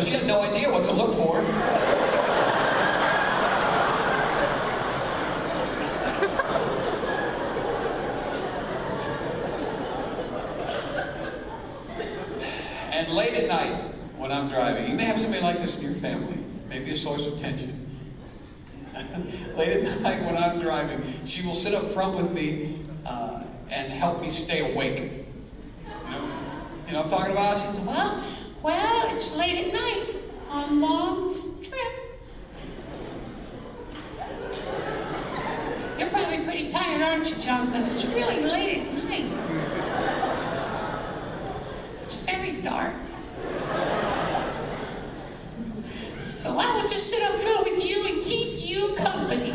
Speaker 5: she had no idea what to look for. And late at night, when I'm driving, you may have somebody like this in your family, maybe a source of tension. Late at night when I'm driving, she will sit up front with me and help me stay awake. You know what I'm talking about? She says, well, it's late at night on a long trip. You're probably pretty tired, aren't you, John? Because it's really late at night. It's very dark. So I would just sit up front with you and keep you company.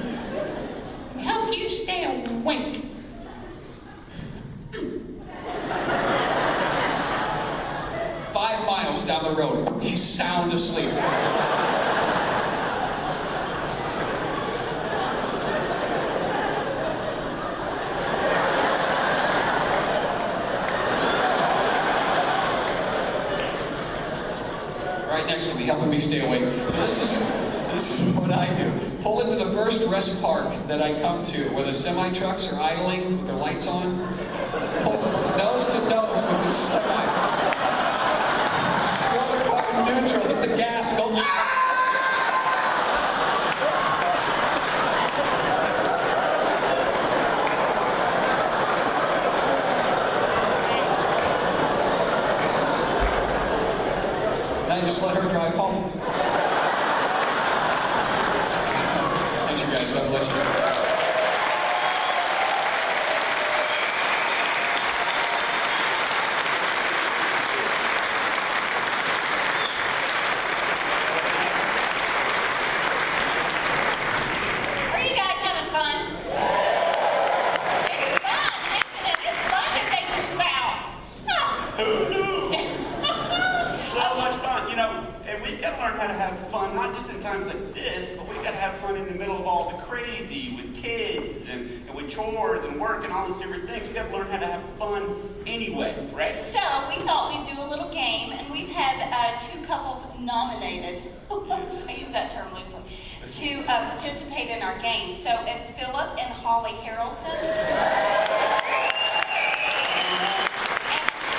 Speaker 5: Help you stay awake. 5 miles down the road, she's sound asleep. Right next to me, helping me stay awake. This is what I do. Pull into the first rest park that I come to, where the semi-trucks are idling with their lights on. Pull nose to nose with the semi.
Speaker 4: times like this, but we gotta have fun in the middle of all the crazy with kids and with chores and work and all those different things. We gotta learn how to have fun anyway, right?
Speaker 3: So we thought we'd do a little game, and we've had 2 couples nominated. I use that term loosely to participate in our game. So if Philip and Holly Harrelson, and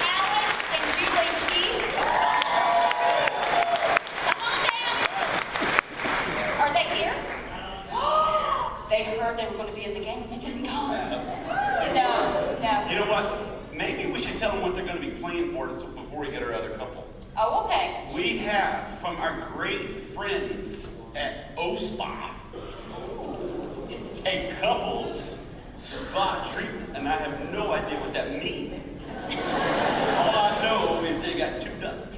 Speaker 3: Alex and Julie Keith, come on down. Are they here? They heard they were going to be in the game and they didn't come. No.
Speaker 4: You know what? Maybe we should tell them what they're going to be playing for before we get our other couple.
Speaker 3: Oh, okay.
Speaker 4: We have from our great friends at OSPA a couples spa treatment, and I have no idea what that means. All I know is they got 2 ducks,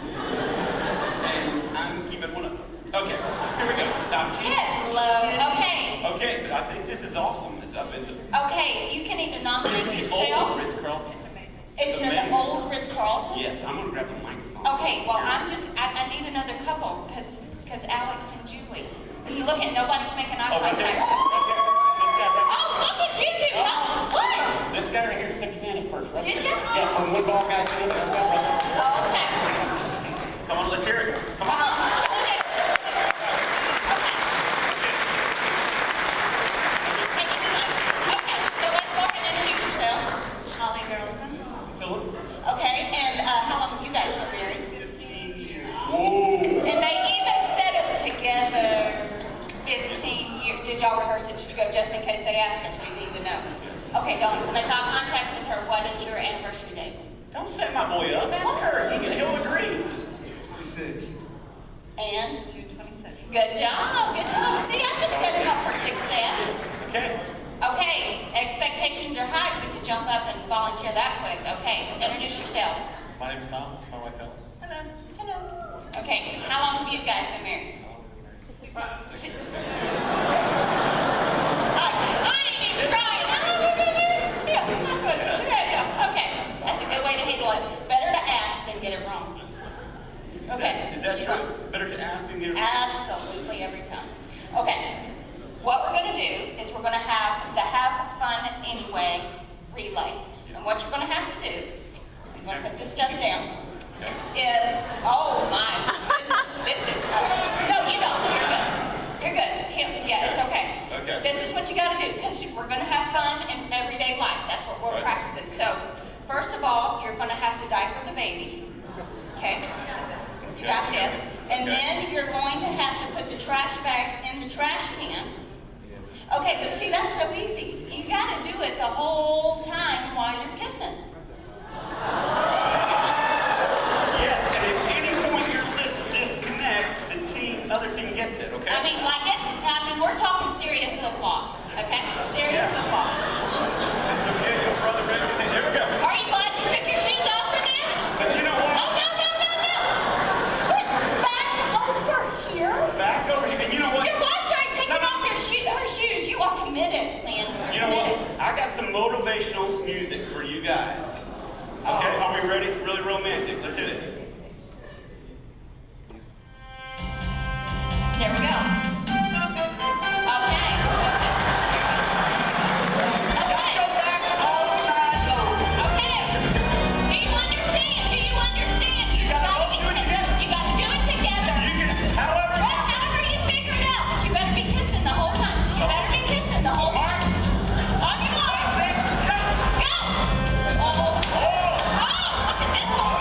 Speaker 4: and I'm keeping one up. Okay, here we go.
Speaker 3: Hello. Okay.
Speaker 4: Okay, but I think this is awesome.
Speaker 3: Okay, you can either nominate
Speaker 4: It's
Speaker 3: yourself.
Speaker 4: old Ritz-Carlton.
Speaker 3: It's an old Ritz-Carlton?
Speaker 4: Yes, I'm going to grab the microphone.
Speaker 3: Okay, well, I need another couple, because Alex and Julie. You look at, nobody's making eye
Speaker 4: Oh, right there.
Speaker 3: contact.
Speaker 4: Right there. This guy right
Speaker 3: Oh, look at you two. What?
Speaker 4: This guy right here stuck his hand up first, right?
Speaker 3: Did
Speaker 4: there.
Speaker 3: you?
Speaker 4: Yeah, from one ball guy to the other. This guy right there.
Speaker 3: Oh, okay.
Speaker 4: Come on, let's hear it. Come on.
Speaker 3: Okay. Okay, so let's go ahead and introduce yourselves. Holly Harrelson.
Speaker 4: Philip.
Speaker 3: Okay, and how long have you guys been married?
Speaker 4: 15 years. Whoa.
Speaker 3: And they even said it together 15 years. Did y'all rehearse it? Did you go just in case they ask us? We need to know. Okay, don't. When I got contact with her, what is your anniversary date?
Speaker 4: Don't set my boy up. Ask her. He'll agree.
Speaker 5: 26.
Speaker 3: And? June 26th. Good job. Good job. See, I just set him up for success.
Speaker 4: Okay.
Speaker 3: Okay, expectations are high. We could jump up and volunteer that quick. Okay, introduce yourselves.
Speaker 5: My name's Tom. This is my wife, Ellen.
Speaker 3: Hello. Hello. Okay, how long have you guys been married? 6 months. I ain't even trying. Yeah, that's what it is. Yeah. Okay, that's a good way to handle it. Better to ask than get it wrong. Okay.
Speaker 4: Is that true? Better to ask and get it.
Speaker 3: Absolutely, every time. Okay, what we're going to do is we're going to have the Have Fun Anyway relay. And what you're going to have to do, I'm going to put this stuff down, is, oh my goodness, this is, no, you don't, you're good. You're good. Yeah, it's okay.
Speaker 4: Okay.
Speaker 3: This is what you got to do, because we're going to have fun in everyday life. That's what we're
Speaker 4: Right.
Speaker 3: practicing. So, first of all, you're going to have to diaper the baby. Okay? You got this. And then you're going to have to put the trash bag in the trash can. Okay, but see, that's so easy. You got to do it the whole time while you're kissing.
Speaker 4: Yes, and at any point your lips disconnect, the other team gets it, okay?
Speaker 3: I mean, we're talking serious football. Okay? Serious football.
Speaker 4: It's okay, your brother raised his hand. There we go.
Speaker 3: Are you glad you took your shoes off for this?
Speaker 4: But you know what?
Speaker 3: Oh, no. Put back over here.
Speaker 4: Back over here. And you know what?
Speaker 3: Your wife started taking off her shoes. You are committed, man.
Speaker 4: You know what? I got some motivational music for you guys. Okay, are we ready? It's really romantic. Let's hit it.
Speaker 3: There we go. Okay. Okay. Do you understand? You gotta do it together.
Speaker 4: However,
Speaker 3: However you figure it out, but you better be kissing the whole time. You better be kissing the whole time. On your mark. Go. Oh, look at this one.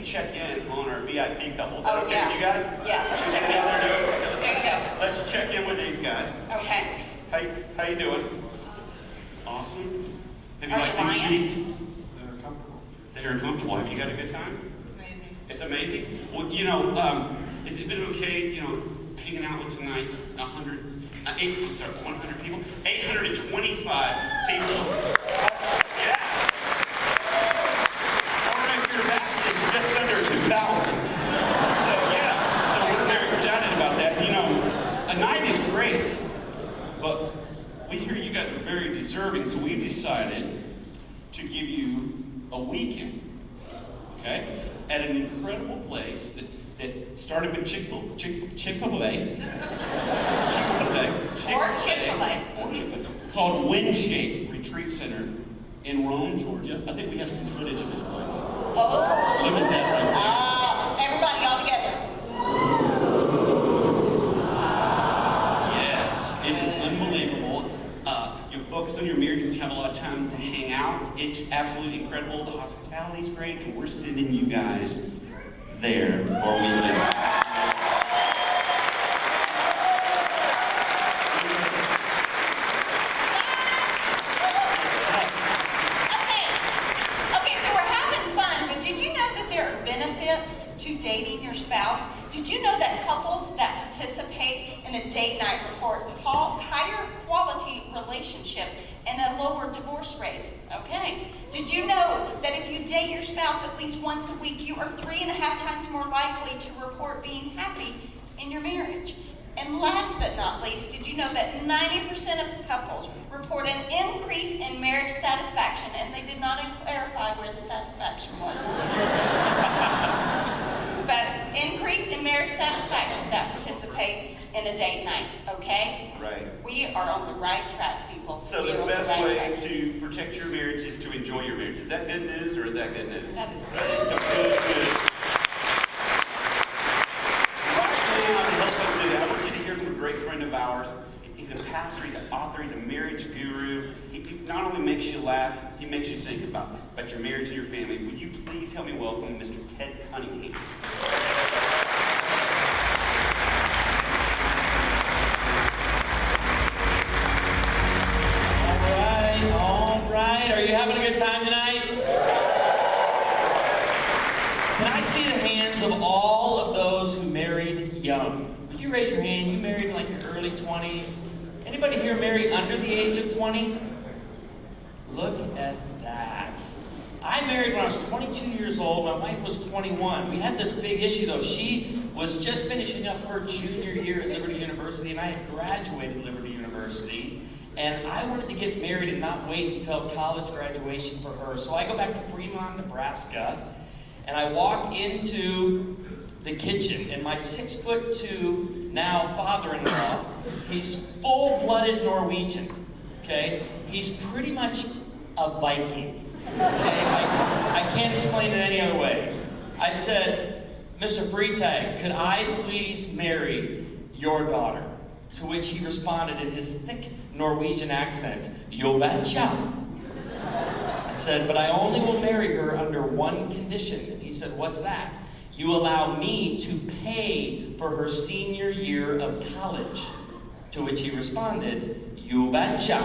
Speaker 4: check in on our VIP couple. Is that
Speaker 2: Oh,
Speaker 4: okay
Speaker 2: yeah.
Speaker 4: with you guys?
Speaker 2: Yeah, let's
Speaker 4: Can we
Speaker 2: check
Speaker 4: get
Speaker 2: in.
Speaker 4: down there and do it?
Speaker 2: There you go.
Speaker 4: Let's check in with these guys.
Speaker 2: Okay.
Speaker 4: How you doing? Awesome. Have you
Speaker 2: Are
Speaker 4: liked
Speaker 2: you
Speaker 4: these
Speaker 2: lying?
Speaker 4: seats? They're comfortable. They're comfortable. Have you had a good time? It's amazing. Well, you know, has it been okay, you know, hanging out with tonight's 100 people? 825 people. Yeah. Or if you're back, it's just under 2,000. So, yeah. So we're very excited about that. You know, a night is great, but we hear you guys are very deserving, so we've decided to give you a weekend. Okay? At an incredible place that started with Chick-fil-A. Called Windshape Retreat Center in Rome, Georgia. I think we have some footage of this place.
Speaker 2: Oh.
Speaker 4: Look at that right there.
Speaker 2: Everybody all together.
Speaker 4: Yes, it is unbelievable. You're focused on your marriage, you have a lot of time to hang out. It's absolutely incredible. The hospitality's great, and we're sending you guys there for a weekend.
Speaker 3: Okay, so we're having fun, but did you know that there are benefits to dating your spouse? Did you know that couples that participate in a date night report higher quality relationship and a lower divorce rate? Okay. Did you know that if you date your spouse at least once a week, you are 3.5 times more likely to report being happy in your marriage? And last but not least, did you know that 90% of couples report an increase in marriage satisfaction, and they did not clarify where the satisfaction was. But increase in marriage satisfaction that participate in a date night, okay?
Speaker 4: Right.
Speaker 3: We are on the right track, people.
Speaker 4: So
Speaker 3: We are
Speaker 4: the
Speaker 3: on
Speaker 4: best
Speaker 3: right
Speaker 4: way
Speaker 3: track.
Speaker 4: to protect your marriage is to enjoy your marriage. Is that good news or is that good news?
Speaker 3: That is
Speaker 4: Good.
Speaker 3: good.
Speaker 4: Good. Right now, to help us do that, I want you to hear from a great friend of ours. He's a pastor, he's an author, he's a marriage guru. He not only makes you laugh, he makes you think about your marriage and your family. Would you please help me welcome Mr. Ted Cunningham?
Speaker 7: All right. Are you having a good time tonight? Can I see the hands of all of those who married young? Would you raise your hand? You married in like your early 20s. Anybody here married under the age of 20? Look at that. I married when I was 22 years old. My wife was 21. We had this big issue though. She was just finishing up her junior year at Liberty University, and I had graduated Liberty University. And I wanted to get married and not wait until college graduation for her. So I go back to Fremont, Nebraska, and I walk into the kitchen, and my 6'2" now father-in-law, he's full-blooded Norwegian, okay? He's pretty much a Viking, okay? I can't explain it any other way. I said, Mr. Freitag, could I please marry your daughter? To which he responded in his thick Norwegian accent, "Jo betcha." I said, but I only will marry her under one condition. And he said, what's that? You allow me to pay for her senior year of college. To which he responded, "Jo betcha."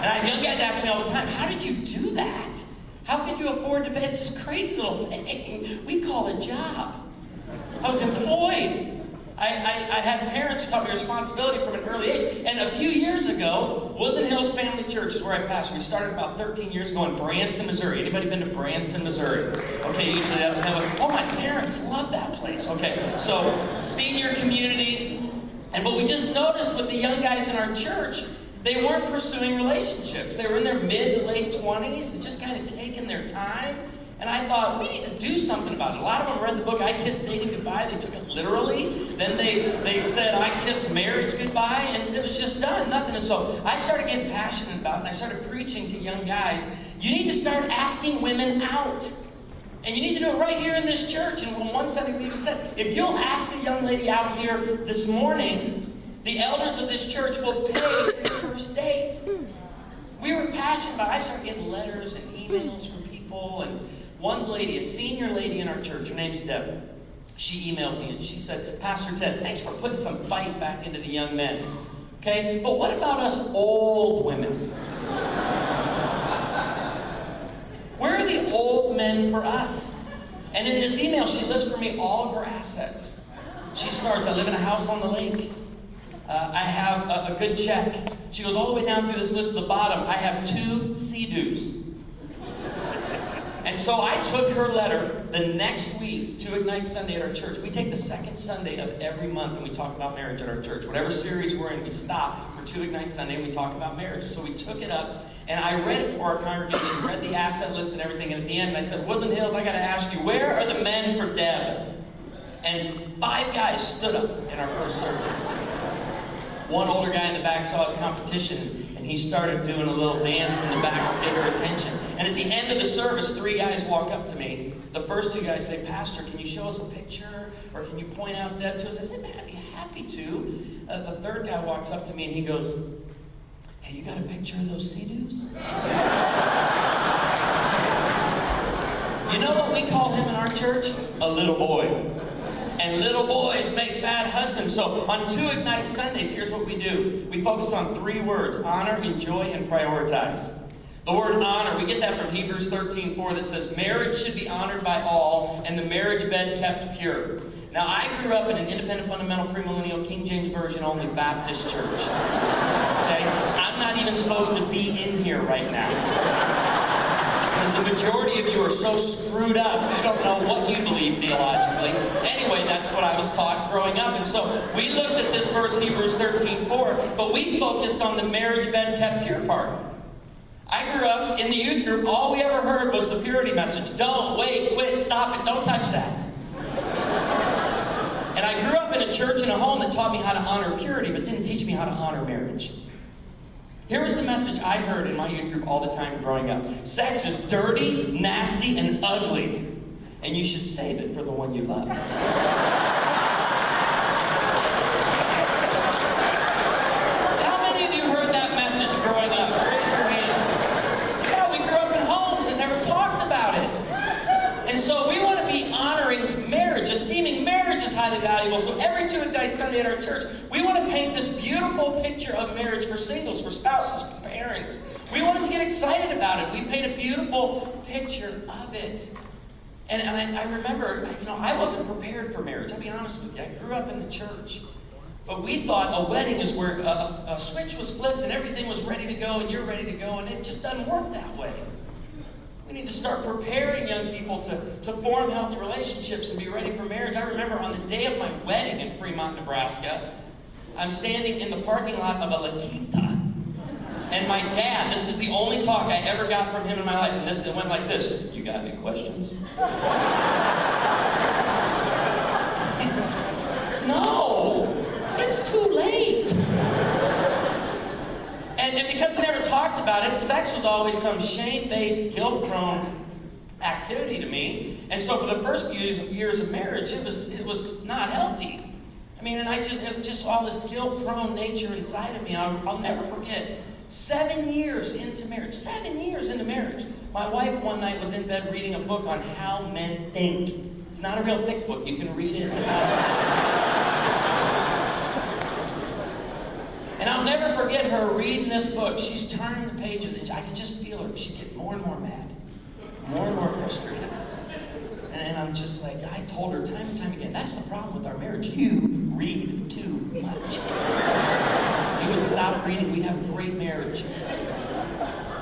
Speaker 7: And young guys ask me all the time, how did you do that? How could you afford to pay? It's this crazy little thing we call a job. I was employed. I had parents who taught me responsibility from an early age. And a few years ago, Woodland Hills Family Church is where I pastor. We started about 13 years ago in Branson, Missouri. Anybody been to Branson, Missouri? Okay, usually that's kind of, oh, my parents love that place. Okay, so senior community. And what we just noticed with the young guys in our church, they weren't pursuing relationships. They were in their mid to late 20s and just kind of taking their time. And I thought, we need to do something about it. A lot of them read the book, I Kissed Dating Goodbye. They took it literally. Then they said, I kissed marriage goodbye. And it was just done, nothing. And so I started getting passionate about it. And I started preaching to young guys. You need to start asking women out. And you need to do it right here in this church. And on one Sunday we even said, if you'll ask a young lady out here this morning, the elders of this church will pay for the first date. We were passionate about it. I started getting letters and emails from people and One lady, a senior lady in our church, her name's Deb. She emailed me and she said, Pastor Ted, thanks for putting some fight back into the young men. Okay, but what about us old women? Where are the old men for us? And in this email, she lists for me all of her assets. She starts, I live in a house on the lake. I have a good check. She goes all the way down through this list at the bottom. I have 2 Sea-Doos. And so I took her letter the next week to Ignite Sunday at our church. We take the second Sunday of every month and we talk about marriage at our church. Whatever series we're in, we stop for 2 Ignite Sunday and we talk about marriage. So we took it up and I read it for our congregation, read the asset list and everything. And at the end, I said, Woodland Hills, I got to ask you, where are the men for Deb? And 5 guys stood up in our first service. One older guy in the back saw his competition, and he started doing a little dance in the back to get her attention. And at the end of the service, 3 guys walk up to me. The first 2 guys say, Pastor, can you show us a picture? Or can you point out Deb to us? I said, I'd be happy to. The third guy walks up to me, and he goes, hey, you got a picture of those Sea-Doos? You know what we call him in our church? A little boy. And little boys make bad husbands. So on 2 Ignite Sundays, here's what we do. We focus on 3 words: honor, enjoy, and prioritize. The word honor, we get that from Hebrews 13:4 that says, marriage should be honored by all, and the marriage bed kept pure. Now, I grew up in an independent, fundamental, premillennial, King James Version only Baptist church. Okay? I'm not even supposed to be in here right now. Because the majority of you are so screwed up, you don't know what you believe theologically. Anyway, that's what I was taught growing up. And so we looked at this verse, Hebrews 13:4, but we focused on the marriage bed kept pure part. I grew up in the youth group, all we ever heard was the purity message. Don't, wait, quit, stop it, don't touch that. And I grew up in a church and a home that taught me how to honor purity, but didn't teach me how to honor marriage. Here was the message I heard in my youth group all the time growing up. Sex is dirty, nasty, and ugly. And you should save it for the one you love. How many of you heard that message growing up? Raise your hand. Yeah, we grew up in homes that never talked about it. And so we want to be honoring marriage, esteeming marriage as highly valuable. So every 2 Ignite Sunday at our church, we want to paint this beautiful picture of marriage for singles, for spouses, for parents. We want them to get excited about it. We paint a beautiful picture of it. And I remember, I wasn't prepared for marriage. I'll be honest with you. I grew up in the church. But we thought a wedding is where a switch was flipped and everything was ready to go and you're ready to go, and it just doesn't work that way. We need to start preparing young people to form healthy relationships and be ready for marriage. I remember on the day of my wedding in Fremont, Nebraska, I'm standing in the parking lot of a La Quinta. And my dad, this is the only talk I ever got from him in my life, and it went like this: you got any questions? No! It's too late! And because we never talked about it, sex was always some shame-based, guilt-prone activity to me. And so for the first few years of marriage, it was not healthy. I mean, and it was just all this guilt-prone nature inside of me. I'll never forget. 7 years into marriage, my wife one night was in bed reading a book on how men think. It's not a real thick book. You can read it. And I'll never forget her reading this book. She's turning the pages, and I could just feel her. She'd get more and more mad, more and more frustrated. And I'm just like, I told her time and time again, that's the problem with our marriage. You read too much. You would stop reading, we'd have a great marriage.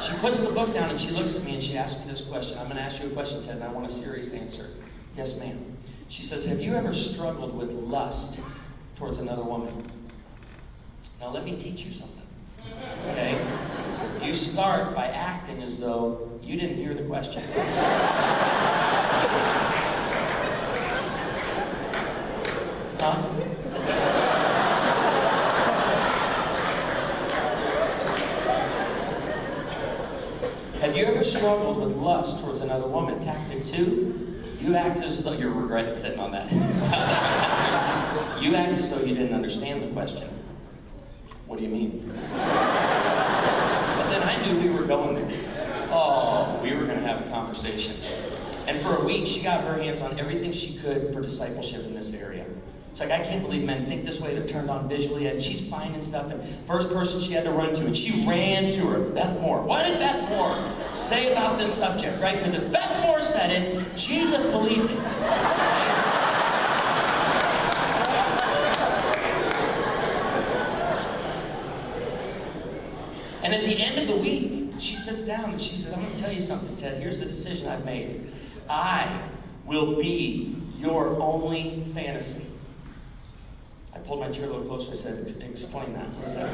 Speaker 7: She puts the book down and she looks at me and she asks me this question. I'm going to ask you a question, Ted, and I want a serious answer. Yes, ma'am. She says, have you ever struggled with lust towards another woman? Now let me teach you something. Okay? You start by acting as though you didn't hear the question. Huh? Have you ever struggled with lust towards another woman? Tactic 2, you act as though you're regretting sitting on that. You act as though you didn't understand the question. What do you mean? But then I knew we were going there. Oh, we were going to have a conversation. And for a week, she got her hands on everything she could for discipleship in this area. It's like, I can't believe men think this way. They're turned on visually. And she's finding stuff. And first person she had to run to, and she ran to her, Beth Moore. What did Beth Moore say about this subject, right? Because if Beth Moore said it, Jesus believed it. Right? And at the end of the week, she sits down and she says, I'm going to tell you something, Ted. Here's the decision I've made. I will be your only fantasy. I pulled my chair a little closer. I said, explain that. What is that?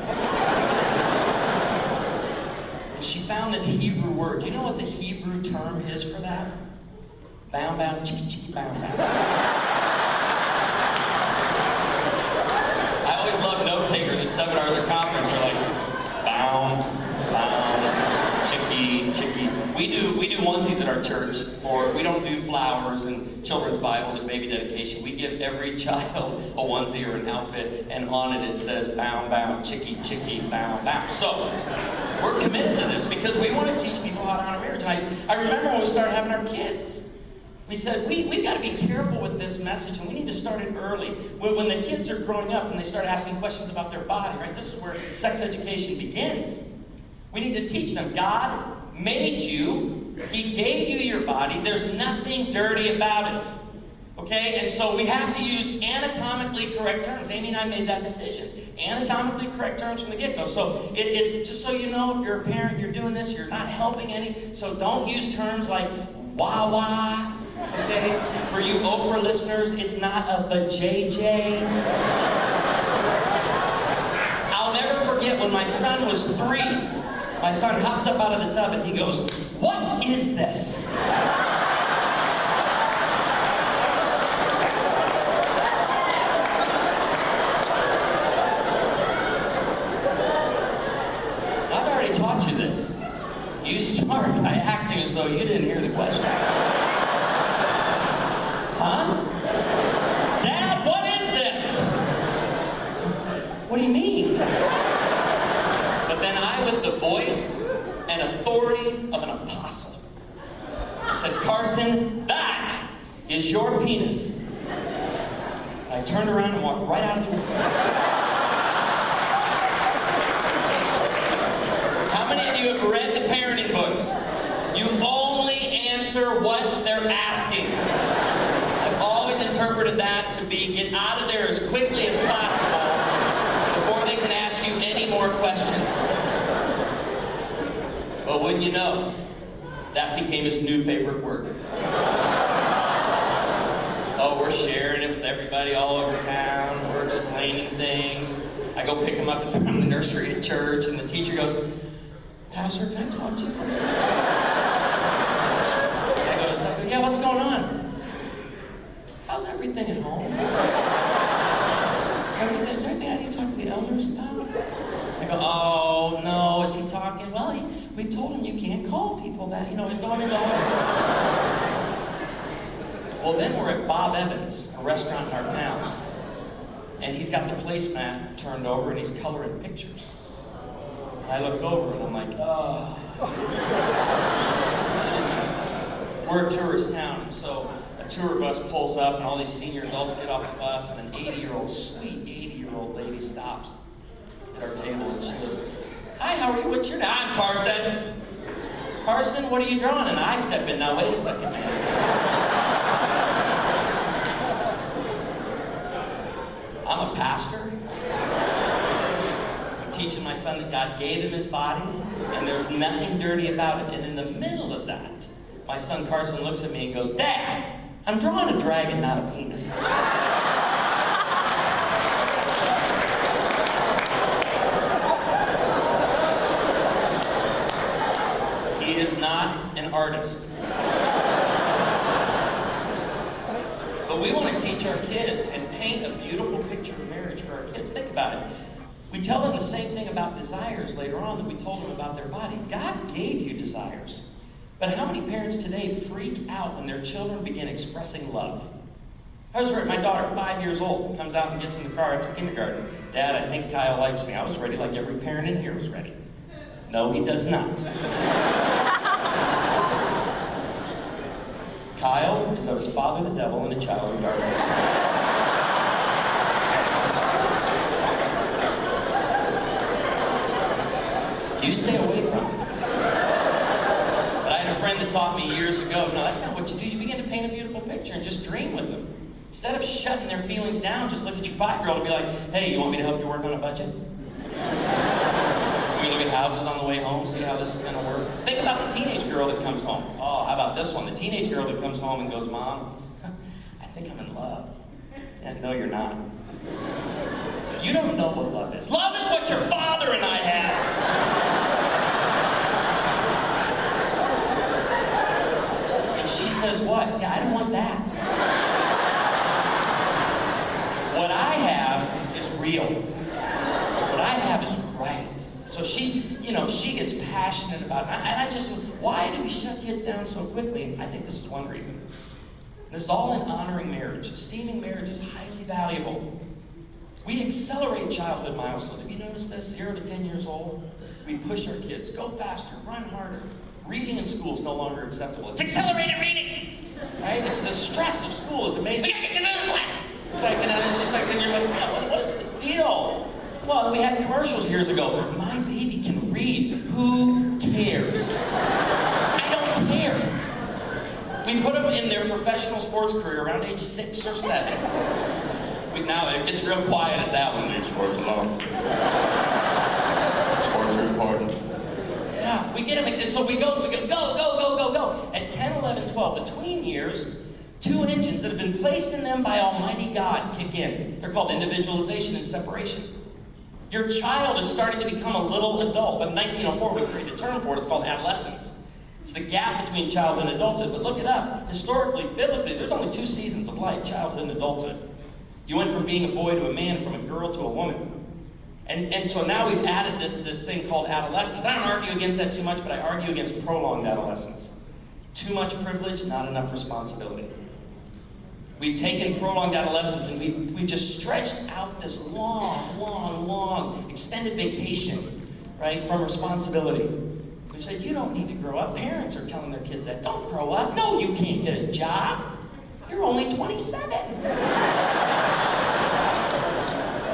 Speaker 7: And she found this Hebrew word. Do you know what the Hebrew term is for that? Bound, bound, chickie, chickie, bound, bound. I always love note takers at seminars or conference. They're like, bound, chicky, chicky. We do onesies at our church, or we don't do flowers and children's Bibles at baby dedication. We give every child a onesie or an outfit, and on it says bound, chicky, chicky, bound. So we're committed to this because we want to teach people how to honor marriage. And I remember when we started having our kids. We said, we've got to be careful with this message, and we need to start it early. When the kids are growing up and they start asking questions about their body, right? This is where sex education begins. We need to teach them. God made you. He gave you your body. There's nothing dirty about it. Okay? And so we have to use anatomically correct terms. Amy and I made that decision. Anatomically correct terms from the get-go. So it just so you know, if you're a parent, you're doing this, you're not helping any. So don't use terms like wah-wah. Okay? For you Oprah listeners, it's not a vajayjay. I'll never forget when my son was 3. My son hopped up out of the tub and he goes, "What is this?" I've already taught you this. You start by acting as though you didn't hear the question. Huh? Dad, what is this? What do you mean? But then I, with the voice and authority of an apostle, said, "Carson, that is your penis." I turned around and walked right out of the room. How many of you have read the parenting books? You only answer what they're asking. I've always interpreted that to be get out of there as quickly as possible before they can ask you any more questions. But wouldn't you know, that became his new favorite word. Oh, we're sharing it with everybody all over town. We're explaining things. I go pick him up from the nursery at church, and the teacher goes, "Pastor, can I talk to you for a second?" I go, "Yeah, what's going on? How's everything at home? Is there anything I need to talk to the elders about?" I go, "Oh, no, is he talking?" "Well, we told him you can't call people that, and going into all this." Well, then we're at Bob Evans, a restaurant in our town. And he's got the placemat turned over and he's coloring pictures. I look over and I'm like, oh. We're a tourist town, so a tour bus pulls up and all these senior adults get off the bus, and an 80-year-old, sweet 80-year-old lady stops at our table and she goes, "Hi, how are you? What's your name?" "I'm Carson." "Carson, what are you drawing?" And I step in. "Now, wait a second, man. I'm a pastor. I'm teaching my son that God gave him his body, and there's nothing dirty about it." And in the middle of that, my son Carson looks at me and goes, "Dad, I'm drawing a dragon, not a penis." He is not an artist. But we want to teach our kids and paint a beautiful picture of marriage for our kids. Think about it. We tell them the same thing about desires later on that we told them about their body. God gave you desires. But how many parents today freak out when their children begin expressing love? I was ready. My daughter, 5 years old, comes out and gets in the car after kindergarten. "Dad, I think Kyle likes me." I was ready like every parent in here was ready. No, he does not. Kyle is of his father, the devil, and a child of darkness. You stay away from it. But I had a friend that taught me years ago, no, that's not what you do. You begin to paint a beautiful picture and just dream with them. Instead of shutting their feelings down, just look at your 5-year-old and be like, hey, you want me to help you work on a budget? We look at houses on the way home, see how this is going to work. Think about the teenage girl that comes home. Oh, how about this one? The teenage girl that comes home and goes, Mom, I think I'm in love. And no, you're not. You don't know what love is. Love is what your father and I have. And she says, what? Yeah, I don't want that. What I have is real. What I have is right. So she gets passionate about it. And I just, why do we shut kids down so quickly? And I think this is one reason. This is all in honoring marriage. Esteeming marriage is highly valuable. We accelerate childhood milestones. Have you noticed this? 0 to 10 years old, we push our kids. Go faster, run harder. Reading in school is no longer acceptable. It's accelerated reading! Right? It's the stress of school is amazing. We gotta get to another class! It's like, and it's just like, and you're like, yeah, what is the deal? Well, we had commercials years ago. My baby can read. Who cares? I don't care. We put them in their professional sports career around age 6 or 7. Now it gets real quiet at that one. Leave sports alone. Sports are important. Yeah, we get them, and so we go. At 10, 11, 12, the tween years, 2 engines that have been placed in them by Almighty God kick in. They're called individualization and separation. Your child is starting to become a little adult. But in 1904, we created a term for it. It's called adolescence. It's the gap between childhood and adulthood. But look it up. Historically, biblically, there's only 2 seasons of life, childhood and adulthood. You went from being a boy to a man, from a girl to a woman. And so now we've added this thing called adolescence. I don't argue against that too much, but I argue against prolonged adolescence. Too much privilege, not enough responsibility. We've taken prolonged adolescence and we've just stretched out this long extended vacation, right, from responsibility. We said, you don't need to grow up. Parents are telling their kids that. Don't grow up. No, you can't get a job. You're only 27.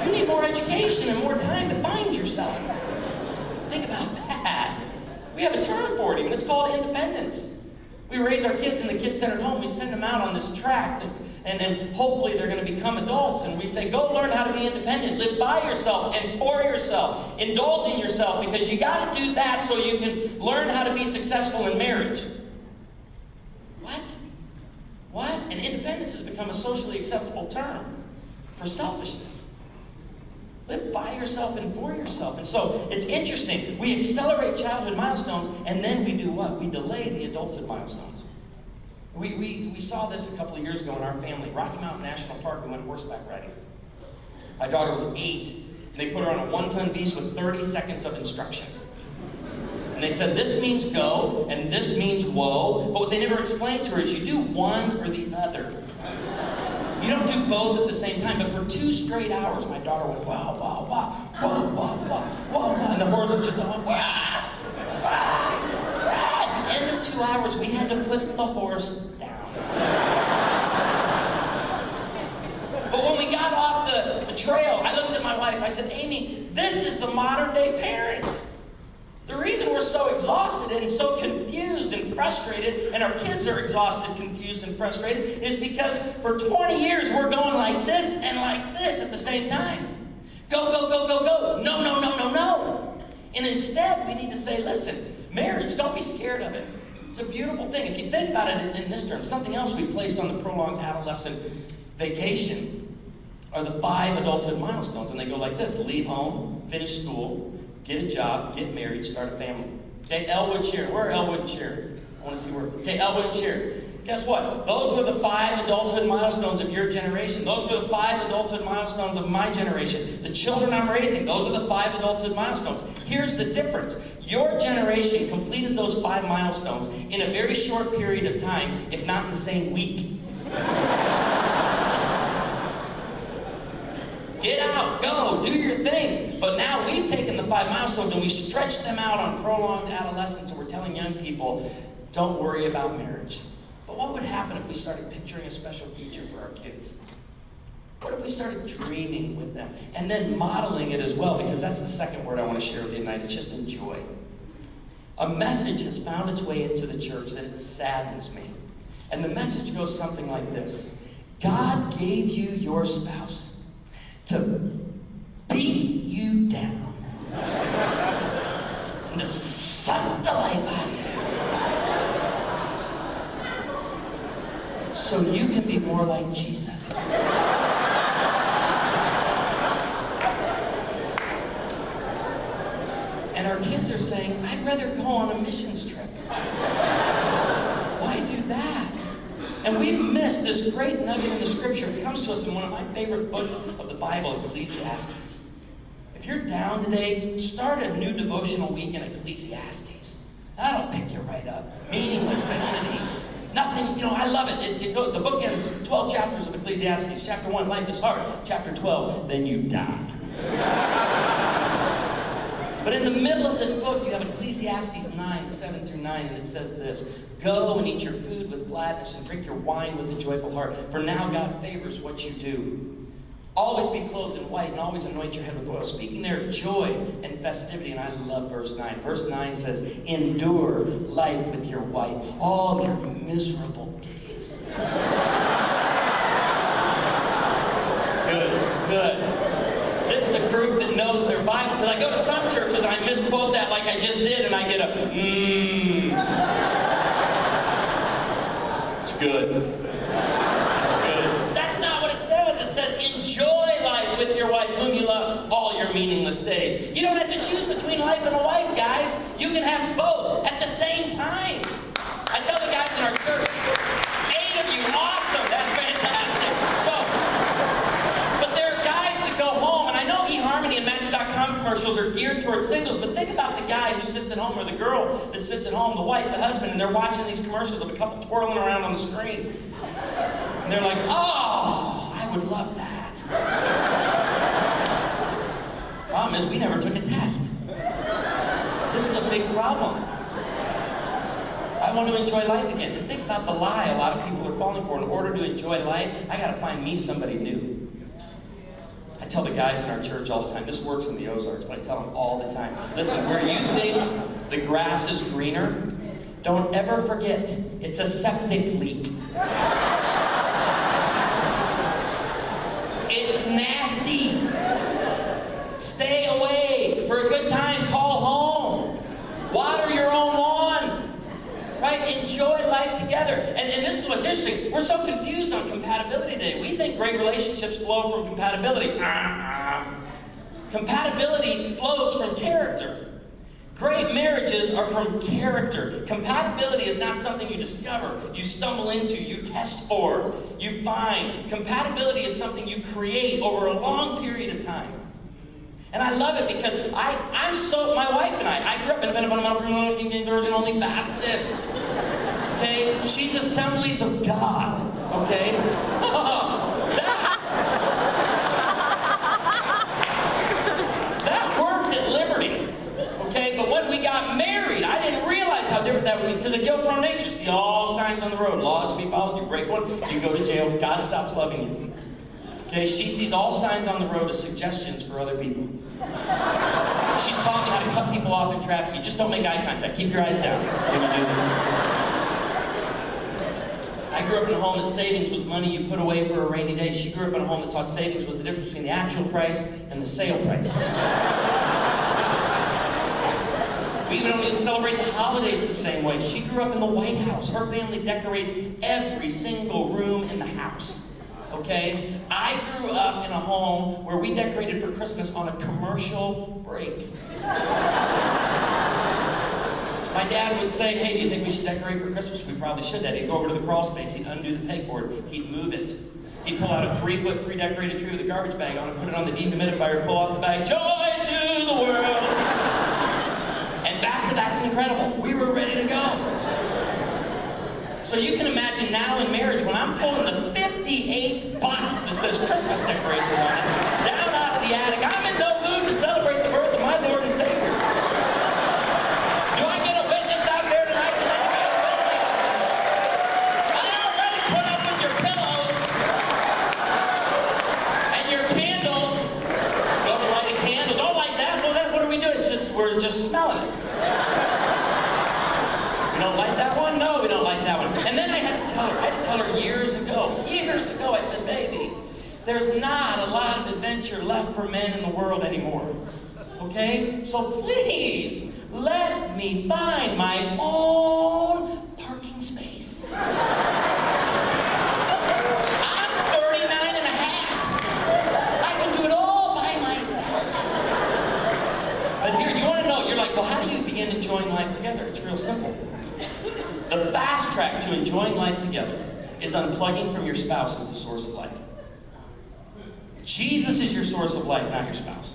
Speaker 7: You need more education and more time to find yourself. Think about that. We have a term for it even. It's called independence. We raise our kids in the kid-centered home. We send them out on this track, and then hopefully they're going to become adults. And we say, go learn how to be independent. Live by yourself and for yourself. Indulge in yourself, because you got to do that so you can learn how to be successful in marriage. What? And independence has become a socially acceptable term for selfishness. Live by yourself and for yourself. And so it's interesting. We accelerate childhood milestones, and then we do what? We delay the adulthood milestones. We saw this a couple of years ago in our family. Rocky Mountain National Park, we went horseback riding. My daughter was 8, and they put her on a 1-ton beast with 30 seconds of instruction. And they said, this means go, and this means whoa. But what they never explained to her is you do one or the other. You don't do both at the same time. But for 2 straight hours, my daughter went, wow, wow, wow, wow, wow, wow, wow, wow. And the horse was just going, wow, wow, wow. At the end of 2 hours, we had to put the horse down. But when we got off the trail, I looked at my wife. I said, Amy, this is the modern day parent. The reason we're so exhausted and so confused and frustrated, and our kids are exhausted, confused, and frustrated, is because for 20 years we're going like this and like this at the same time. Go, go, go, go, go. No, no, no, no, no. And instead, we need to say, listen, marriage, don't be scared of it. It's a beautiful thing. If you think about it in this term, something else we placed on the prolonged adolescent vacation are the 5 adulthood milestones. And they go like this: leave home, finish school, get a job, get married, start a family. Okay, Elwood Shear. Where are Elwood and Shear? I want to see where. Okay, Elwood and Shear. Guess what? Those were the 5 adulthood milestones of your generation. Those were the 5 adulthood milestones of my generation. The children I'm raising, those are the 5 adulthood milestones. Here's the difference. Your generation completed those 5 milestones in a very short period of time, if not in the same week. Get out, go, do your thing. But now we've taken the 5 milestones and we stretched them out on prolonged adolescence, and we're telling young people, don't worry about marriage. But what would happen if we started picturing a special future for our kids? What if we started dreaming with them and then modeling it as well? Because that's the second word I want to share with you tonight. It's just enjoy. A message has found its way into the church that it saddens me. And the message goes something like this. God gave you your spouse to beat you down and to suck the life out of you so you can be more like Jesus. And our kids are saying, I'd rather go on a missions trip. Why do that? And we've missed this great nugget in the scripture. It comes to us in one of my favorite books of the Bible, Ecclesiastes. If you're down today, start a new devotional week in Ecclesiastes. That'll pick you right up. Meaningless vanity. Nothing, I love it. The book ends 12 chapters of Ecclesiastes. Chapter 1, life is hard. Chapter 12, then you die. But in the middle of this book, you have Ecclesiastes 9, 7 through 9, and it says this. Go and eat your food with gladness and drink your wine with a joyful heart. For now God favors what you do. Always be clothed in white and always anoint your head with oil. Speaking there of joy and festivity, and I love verse 9. Verse 9 says, endure life with your wife all your miserable days. Good. This is a group that knows their Bible. Because I go to some churches and I misquote that like I just did, and I get a It's good. That's not what it says. It says, enjoy life with your wife whom you love all your meaningless days. You don't have to choose between life and a wife, guys. You can have both at the same time. I tell the guys in our church, 8 of you, awesome. That's fantastic. But there are guys that go home, and I know eHarmony and Match.com commercials are geared towards singles, but think about the guy who sits at home or the girl that sits at home, the wife, the husband, and they're watching these commercials of a couple twirling around on the screen. And they're like, oh, I would love that. Problem is, we never took a test. This is a big problem. I want to enjoy life again. And think about the lie a lot of people are falling for. In order to enjoy life, I got to find me somebody new. I tell the guys in our church all the time, this works in the Ozarks, but I tell them all the time, listen, where you think the grass is greener, don't ever forget, it's a septic leak. It's nasty. Stay away. For a good time, call home. Water your own lawn. Right? Enjoy life together. And this is what's interesting. We're so confused on compatibility today. We think great relationships flow from compatibility. Compatibility flows from character. Great marriages are from character. Compatibility is not something you discover, you stumble into, you test for, you find. Compatibility is something you create over a long period of time. And I love it because my wife and I grew up in a fundamental King Version only Baptist. Okay? She's Assemblies of God. Okay? That worked at Liberty. Okay? But when we got married, I didn't realize how different that would be. Because of guilt-prone nature, see all signs on the road. Laws to be followed. You break one, you go to jail. God stops loving you. Okay, she sees all signs on the road as suggestions for other people. She's taught me how to cut people off in traffic. You just don't make eye contact. Keep your eyes down when you do this. I grew up in a home that savings was money you put away for a rainy day. She grew up in a home that taught savings was the difference between the actual price and the sale price. We don't even celebrate the holidays the same way. She grew up in the White House. Her family decorates every single room in the house. Okay? I grew up in a home where we decorated for Christmas on a commercial break. My dad would say, hey, do you think we should decorate for Christmas? We probably should. Dad. He'd go over to the crawl space. He'd undo the pegboard. He'd move it. He'd pull out a 3-foot pre-decorated tree with a garbage bag on it, put it on the dehumidifier, pull off the bag, joy to the world. And back to that's incredible. We were ready to go. So you can imagine now in marriage, when I'm pulling the 58th box that says Christmas decoration on it, down out of the attic, I'm in no mood to celebrate the birth of my Lord and Savior. Do I get a witness out there tonight? There's not a lot of adventure left for men in the world anymore. Okay? So please, let me find my own parking space. I'm 39 and a half. I can do it all by myself. But here, you want to know, you're like, well, how do you begin enjoying life together? It's real simple. The fast track to enjoying life together is unplugging from your spouse as the source of life. Jesus is your source of life, not your spouse.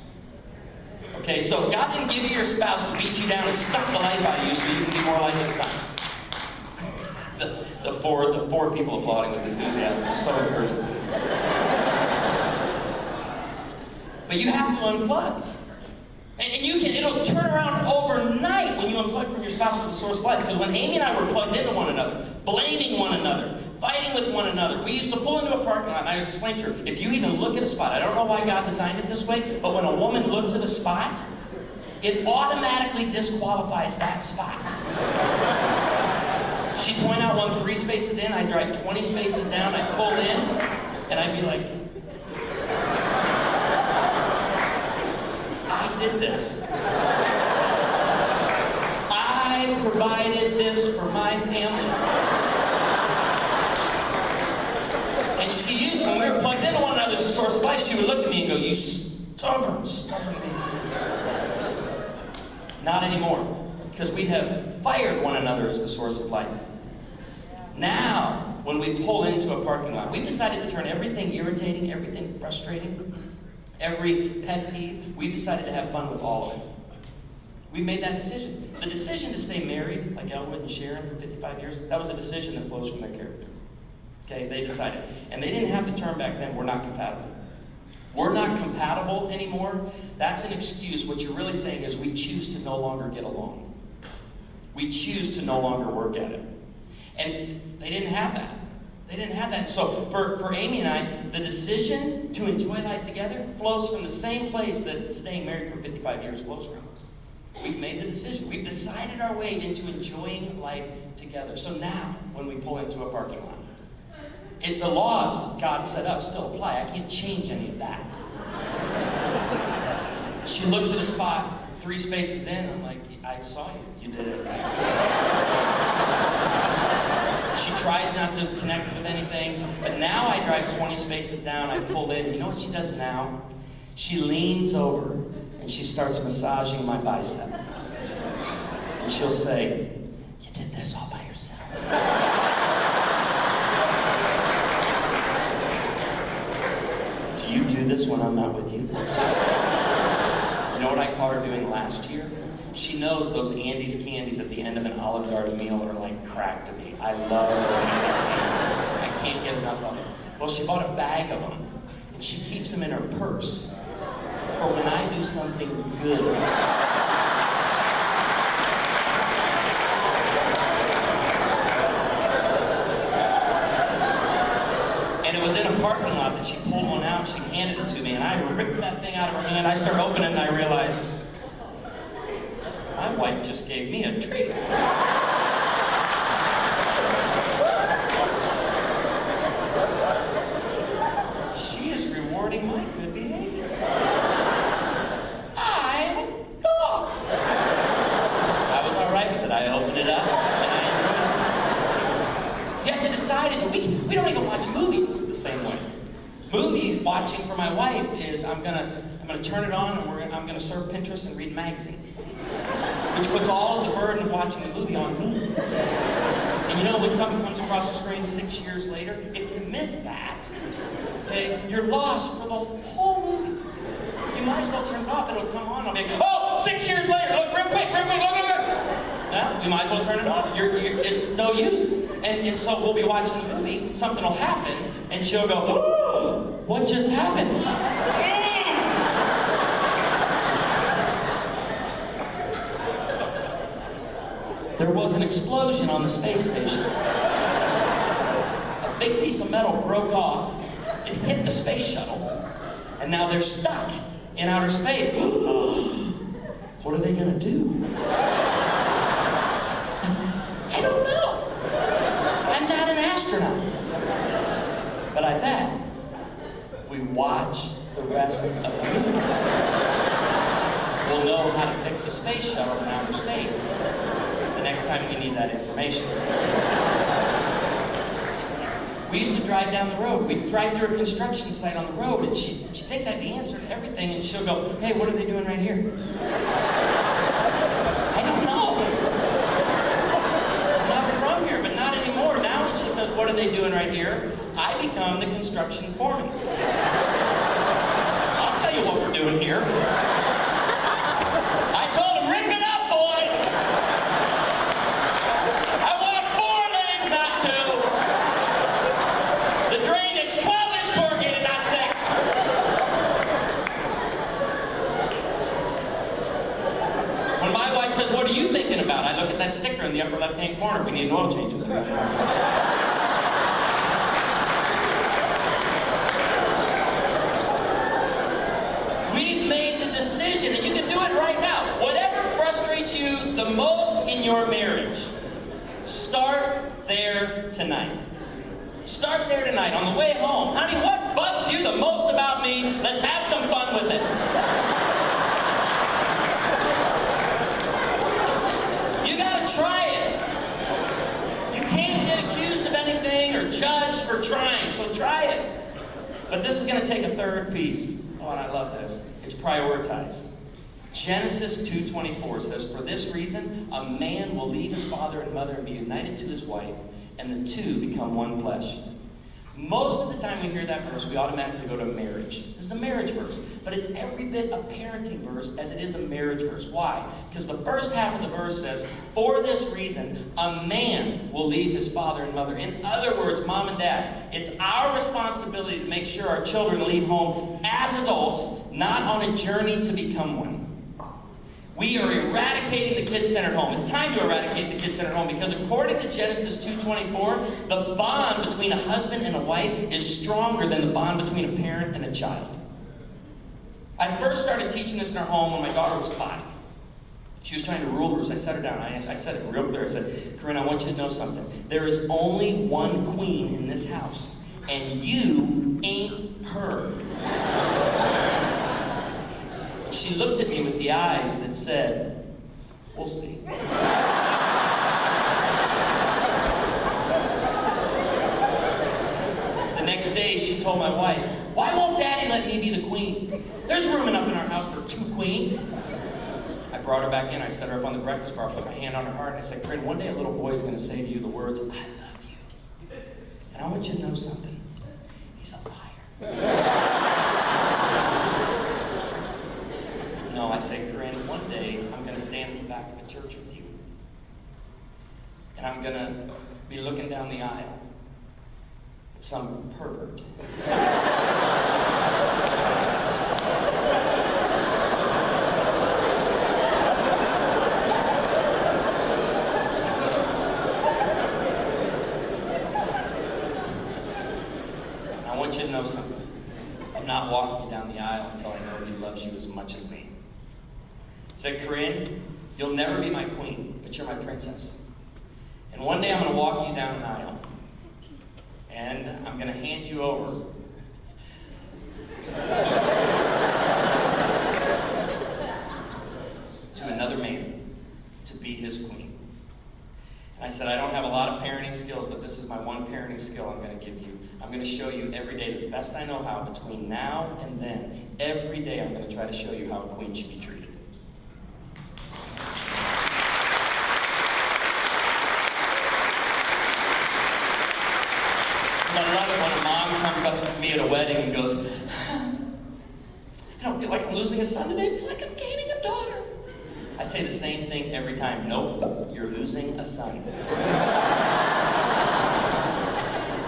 Speaker 7: Okay, so God didn't give you your spouse to beat you down and suck the life out of you so you can be more like His Son. The four people applauding with enthusiasm is so encouraging. But you have to unplug. And you can, it'll turn around overnight when you unplug from your spouse as the source of life. Because when Amy and I were plugged into one another, blaming one another, fighting with one another, we used to pull into a parking lot, and I explained to her, if you even look at a spot, I don't know why God designed it this way, but when a woman looks at a spot, it automatically disqualifies that spot. She'd point out one 3 spaces in, I'd drive 20 spaces down, I'd pull in, and I'd be like, I did this. I provided this for my family. And she used, when we were plugged into one another as a source of life, she would look at me and go, you stubborn baby. Not anymore. Because we have fired one another as the source of life. Now, when we pull into a parking lot, we've decided to turn everything irritating, everything frustrating, every pet peeve, we've decided to have fun with all of it. We made that decision. The decision to stay married, like Elwood and Sharon for 55 years, that was a decision that flows from their character. Okay, they decided. And they didn't have to turn back then, we're not compatible. We're not compatible anymore. That's an excuse. What you're really saying is we choose to no longer get along. We choose to no longer work at it. And they didn't have that. They didn't have that. So for Amy and I, the decision to enjoy life together flows from the same place that staying married for 55 years flows from. We've made the decision. We've decided our way into enjoying life together. So now, when we pull into a parking lot, the laws God set up still apply. I can't change any of that. She looks at a spot 3 spaces in. I'm like, I saw you. You did it. She tries not to connect with anything. But now I drive 20 spaces down. I pull in. You know what she does now? She leans over and she starts massaging my bicep. And she'll say, you did this all by yourself. You do this when I'm not with you. You know what I caught her doing last year? She knows those Andes candies at the end of an Olive Garden meal are like crack to me. I love those Andes candies. I can't get enough of them. Well, she bought a bag of them, and she keeps them in her purse for when I do something good. Parking lot that she pulled one out, she handed it to me, and I ripped that thing out of her hand. I started opening it, and I realized my wife just gave me a treat. She is rewarding my good behavior. I'm a dog. I was all right with it. I opened it up, and I enjoyed it. You have to decide it. We don't even watch movies same way. Movie watching for my wife is I'm gonna turn it on and I'm gonna surf Pinterest and read a magazine, which puts all of the burden of watching the movie on me. And you know when something comes across the screen 6 years later, if you miss that, okay, you're lost for the whole movie. You might as well turn it off. It'll come on. I'll be like, oh, 6 years later. Look, real quick, look. Yeah, you might as well turn it off. It's no use. And so we'll be watching the movie, something will happen, and she'll go, oh, what just happened? There was an explosion on the space station. A big piece of metal broke off, it hit the space shuttle, and now they're stuck in outer space. What are they going to do? I don't know. I'm not an astronaut. But I bet we watch the rest of the movie. We'll know how to fix a space shuttle in outer space the next time we need that information. We used to drive down the road. We'd drive through a construction site on the road, and she thinks I have the answer to everything, and she'll go, "Hey, what are they doing right here?" I don't know. I'm not from here, but not anymore. Now when she says, "What are they doing right here?" I become the construction foreman. I'll tell you what we're doing here. I told them, "Rip it up, boys! I want 4 lanes, not 2. The drainage, 12-inch corrugated, not 6. When my wife says, "What are you thinking about?" I look at that sticker in the upper left-hand corner. We need an oil change in 3 minutes. We've made the decision, and you can do it right now. Whatever frustrates you the most in your marriage, start there tonight. Start there tonight on the way home. Honey, what bugs you the most about me? Let's have some fun with it. You gotta try it. You can't get accused of anything or judged for trying, so try it. But this is gonna take a third piece. Oh, and I love this. It's prioritize. Genesis 2:24 says, "For this reason, a man will leave his father and mother and be united to his wife, and the two become one flesh." Most of the time we hear that verse, we automatically go to marriage. This is a marriage verse, but it's every bit a parenting verse as it is a marriage verse. Why? Because the first half of the verse says, "For this reason, a man will leave his father and mother." In other words, mom and dad, it's our responsibility to make sure our children leave home as adults, not on a journey to become one. We are eradicating the kid-centered home. It's time to eradicate the kid-centered home because according to Genesis 2:24, the bond between a husband and a wife is stronger than the bond between a parent and a child. I first started teaching this in our home when my daughter was 5. She was trying to rule us. I sat her down. I said it real clear. I said, "Corinne, I want you to know something. There is only one queen in this house, and you ain't her." She looked at me with the eyes that said, "We'll see." The next day, she told my wife, "Why won't Daddy let me be the queen? There's room enough in our house for 2 queens." I brought her back in. I set her up on the breakfast bar, put my hand on her heart, and I said, "Corinne, one day a little boy is going to say to you the words, 'I love you.' And I want you to know something. He's a liar." No, I say, "Corinne, one day I'm going to stand in the back of a church with you. And I'm going to be looking down the aisle at some pervert. I want you to know something. I'm not walking you down the aisle until I know he loves you as much as me." I said, "Corinne, you'll never be my queen, but you're my princess. And one day I'm going to walk you down an aisle, and I'm going to hand you over to another man to be his queen." And I said, "I don't have a lot of parenting skills, but this is my one parenting skill I'm going to give you. I'm going to show you every day the best I know how between now and then. Every day I'm going to try to show you how a queen should be treated." I love it when a mom comes up to me at a wedding and goes, "I don't feel like I'm losing a son today. I feel like I'm gaining a daughter." I say the same thing every time. "Nope, you're losing a son.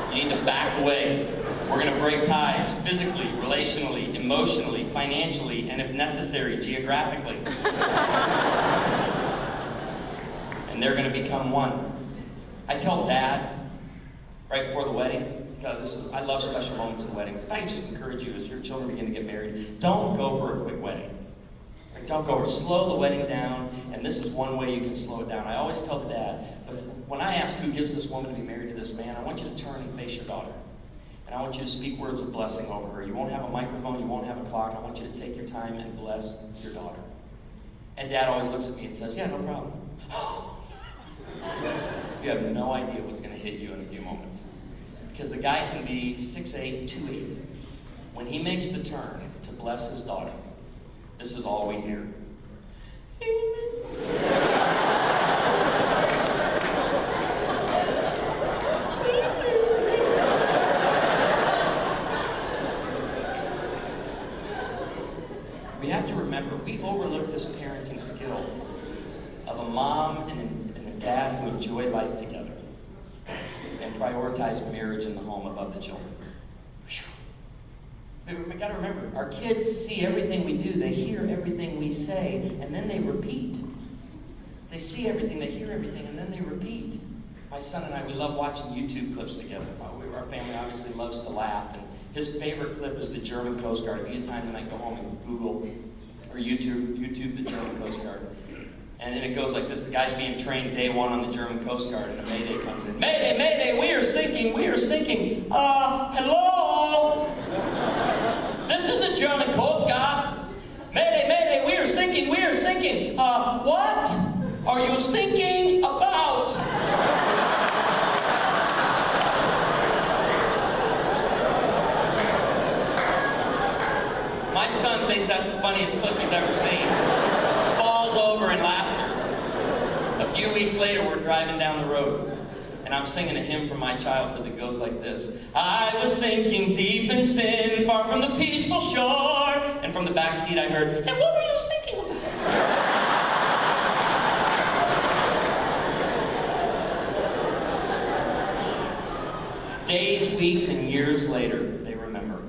Speaker 7: You need to back away. We're going to break ties physically, relationally, emotionally, financially, and if necessary, geographically. And they're going to become one." I tell Dad, right before the wedding, because I love special moments in weddings. I just encourage you as your children begin to get married, don't go for a quick wedding. Right? Don't go. Slow the wedding down, and this is one way you can slow it down. I always tell the dad, when I ask who gives this woman to be married to this man, I want you to turn and face your daughter. And I want you to speak words of blessing over her. You won't have a microphone, you won't have a clock. I want you to take your time and bless your daughter. And Dad always looks at me and says, yeah, no problem. You have no idea what's going to hit you in a few moments. Because the guy can be 6'8", 280. When he makes the turn to bless his daughter, this is all we hear. We have to remember, we overlook this parenting skill of a mom and a dad who enjoy life together and prioritize marriage in the home above the children. We got to remember, our kids see everything we do, they hear everything we say, and then they repeat. They see everything, they hear everything, and then they repeat. My son and I, we love watching YouTube clips together. Our family obviously loves to laugh, and his favorite clip is the German Coast Guard. If you get time tonight, go home and Google or YouTube the German Coast Guard. And then it goes like this. The guy's being trained day one on the German Coast Guard, and a Mayday comes in. Mayday, Mayday, we are sinking, we are sinking. Hello? This is the German Coast Guard. Mayday, Mayday, we are sinking, we are sinking. What are you thinking about? My son thinks that's the funniest clip he's ever seen. Falls over in laughter. A few weeks later, we're driving down the road, and I'm singing a hymn from my childhood that goes like this. I was sinking deep in sin, far from the peaceful shore. And from the back seat I heard, and what were you thinking about? Days, weeks, and years later, they remember.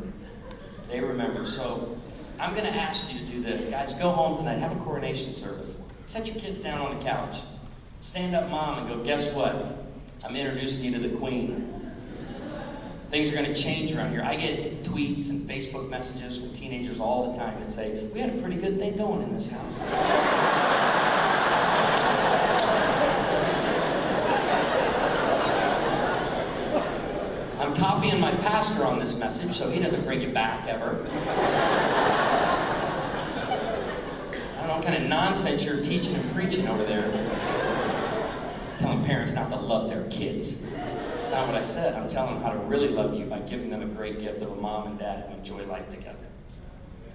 Speaker 7: They remember. So I'm going to ask you to do this. Guys, go home tonight. Have a coronation service. Set your kids down on the couch. Stand up, Mom, and go, guess what? I'm introducing you to the Queen. Things are going to change around here. I get tweets and Facebook messages from teenagers all the time that say, we had a pretty good thing going in this house. I'm copying my pastor on this message so he doesn't bring you back ever. I don't know what kind of nonsense you're teaching and preaching over there. Telling parents not to love their kids. That's not what I said. I'm telling them how to really love you by giving them a great gift of a mom and dad who enjoy life together.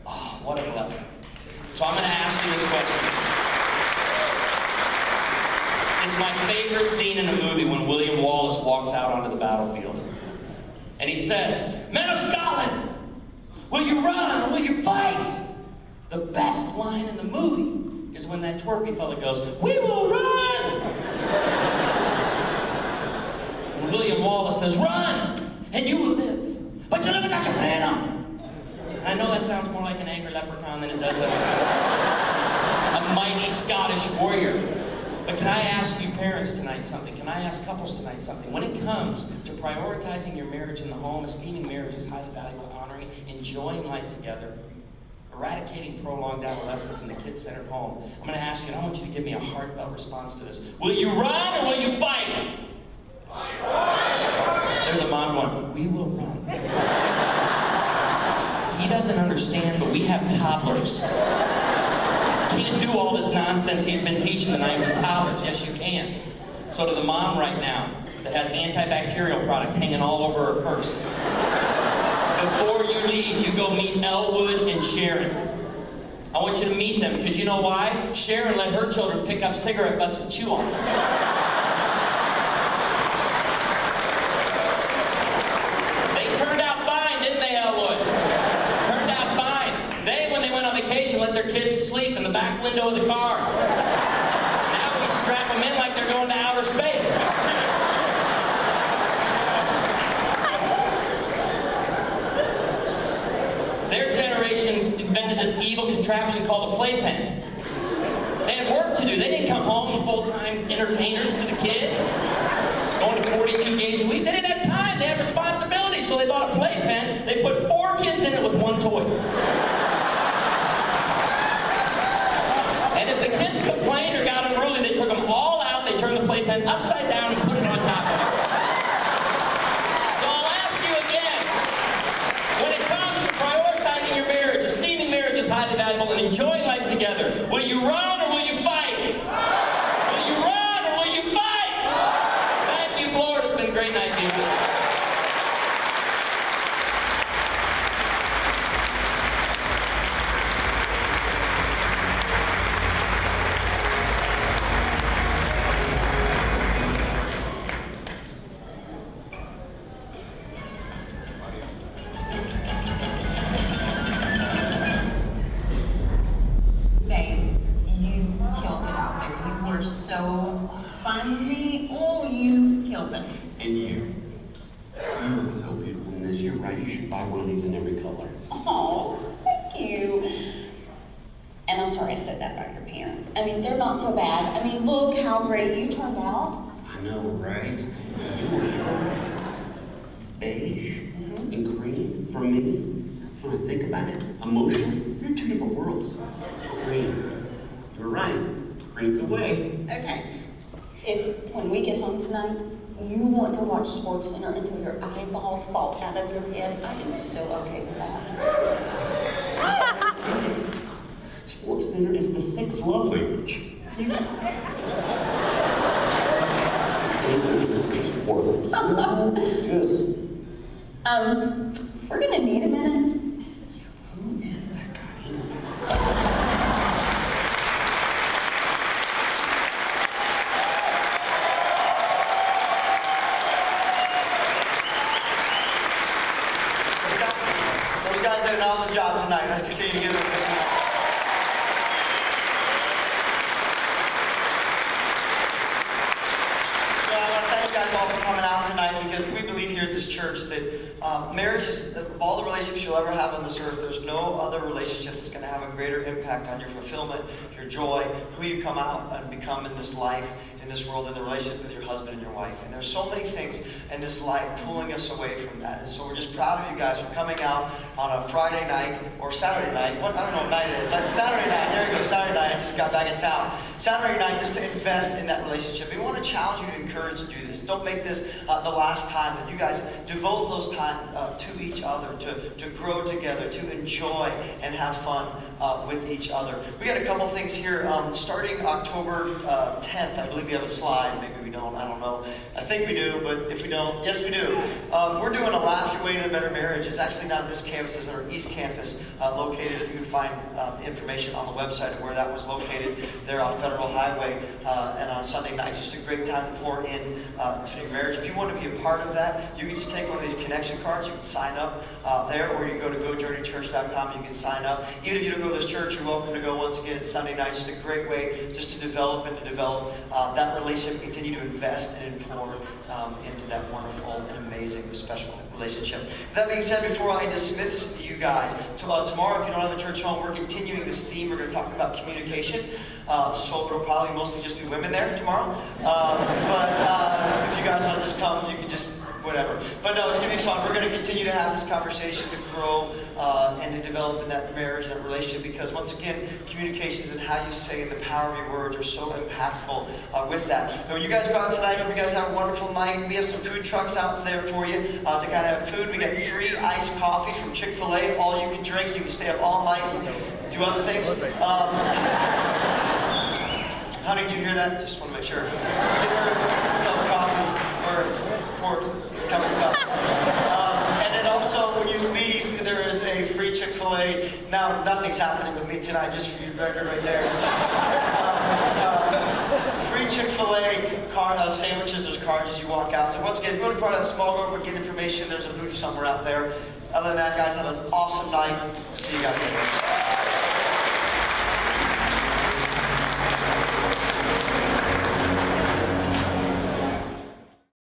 Speaker 7: Oh, what a blessing. So I'm going to ask you this question. It's my favorite scene in a movie when William Wallace walks out onto the battlefield. And he says, Men of Scotland, will you run or will you fight? The best line in the movie is when that twerpy fella goes, we will run! And William Wallace says, run, and you will live. But you never got your freedom. I know that sounds more like an angry leprechaun than it does a mighty Scottish warrior. But can I ask you parents tonight something? Can I ask couples tonight something? When it comes to prioritizing your marriage in the home, esteeming marriage as highly valuable, honoring, enjoying life together, eradicating prolonged adolescence in the kid-centered home, I'm going to ask you, and I want you to give me a heartfelt response to this. Will you run or will you fight? There's a mom going, we will run. He doesn't understand, but we have toddlers. Can't do all this nonsense he's been teaching tonight with toddlers. Yes, you can. So to the mom right now that has antibacterial product hanging all over her purse, before you leave, you go meet Elwood and Sharon. I want you to meet them because you know why? Sharon let her children pick up cigarette butts and chew on them. They turned out fine, didn't they, Elwood? Turned out fine. They, when they went on vacation, let their kids sleep in the back window of the car. Now we strap them in like they're going to outer space. Their generation invented this evil contraption called a playpen. They had work to do. They didn't come home and full-time entertainers to the kids, going to 42 games a week. They didn't have time. They had responsibilities, so they bought a playpen. They put 4 kids in it with 1 toy. And if the kids complained or got unruly, they took them all out. They turned the playpen upside down and put it on top of it. So I'll ask you again. Bible, and enjoy life together. Will you run or will you fight? Will you run or will you fight? Thank you, Lord. It's been a great night, Jesus.
Speaker 2: Babe, you killed it out there. You were so funny. Oh, you killed it.
Speaker 1: And you look so beautiful in this. You're right. You should buy one of these in every color.
Speaker 2: Oh, thank you. And I'm sorry I said that about your parents. I mean, they're not so bad. I mean, look how great you turned out.
Speaker 1: I know, right? You were beige and cream for me. When I think about it, emotionally, you're two different worlds. Cream. You're right. Cream's the way.
Speaker 2: Okay. When we get home tonight, you want to watch SportsCenter until your eyeballs fall out of your head, I am so okay with that.
Speaker 1: SportsCenter is the sixth love language.
Speaker 2: We're gonna need a minute.
Speaker 1: Who is that guy?
Speaker 8: Those guys did an awesome job tonight. Let's continue to give them a big hand. So I want to thank you guys all for coming out tonight, because we believe here at this church that marriage is, of all the relationships you'll ever have on this earth, there's no other relationship that's going to have a greater impact on your fulfillment, your joy, who you come out and become in this life, in this world, in the relationship with your husband and your wife. And there's so many things in this life pulling us away from that. And so we're just proud of you guys for coming out on a Friday night or Saturday night. I don't know what night it is. Like Saturday night. There you go, Saturday night. I just got back in town. Saturday night, just to invest in that relationship. We want to challenge you to encourage you to do this. Don't make this the last time that you guys devote those time to each other, to grow together, to enjoy and have fun with each other. We got a couple things here. Starting October 10th, I believe we have a slide. Maybe we don't. I don't know. I think we do, but if we don't, yes, we do. We're doing a Laugh Your Way to a Better Marriage. It's actually not this campus. It's our East Campus located. You can find information on the website of where that was located there off Federal Highway. And on Sunday nights, just a great time to pour in to your marriage. If you want to be a part of that, you can just take one of these connection cards. You can sign up there, or you can go to GoJourneyChurch.com. You can sign up. Even if you don't go to this church, you're welcome to go once again at Sunday nights. Just a great way just to develop that relationship, continue to invest and pour into that wonderful and amazing, special relationship. That being said, before I dismiss you guys, tomorrow, if you don't have a church home, we're continuing this theme. We're going to talk about communication. So it'll probably mostly just be women there tomorrow. But if you guys want to just come, you can just whatever. But no, it's going to be fun. We're going to continue to have this conversation to grow and to develop in that marriage and that relationship, because once again, communications and how you say and the power of your words are so impactful with that. So when you guys go out tonight, I hope you guys have a wonderful night. We have some food trucks out there for you to kind of have food. We got free iced coffee from Chick-fil-A, all you can drink, so you can stay up all night and do other things. Honey, did you hear that? Just want to make sure. Give her a cup of coffee or cup of coffee. And then also, when you leave, there is a free Chick-fil-A. Now, nothing's happening with me tonight, just for your record right there. Free Chick-fil-A sandwiches, there's cards as you walk out. So once again, if you want to be part of that small group or get information, there's a booth somewhere out there. Other than that, guys, have an awesome night. See you guys later.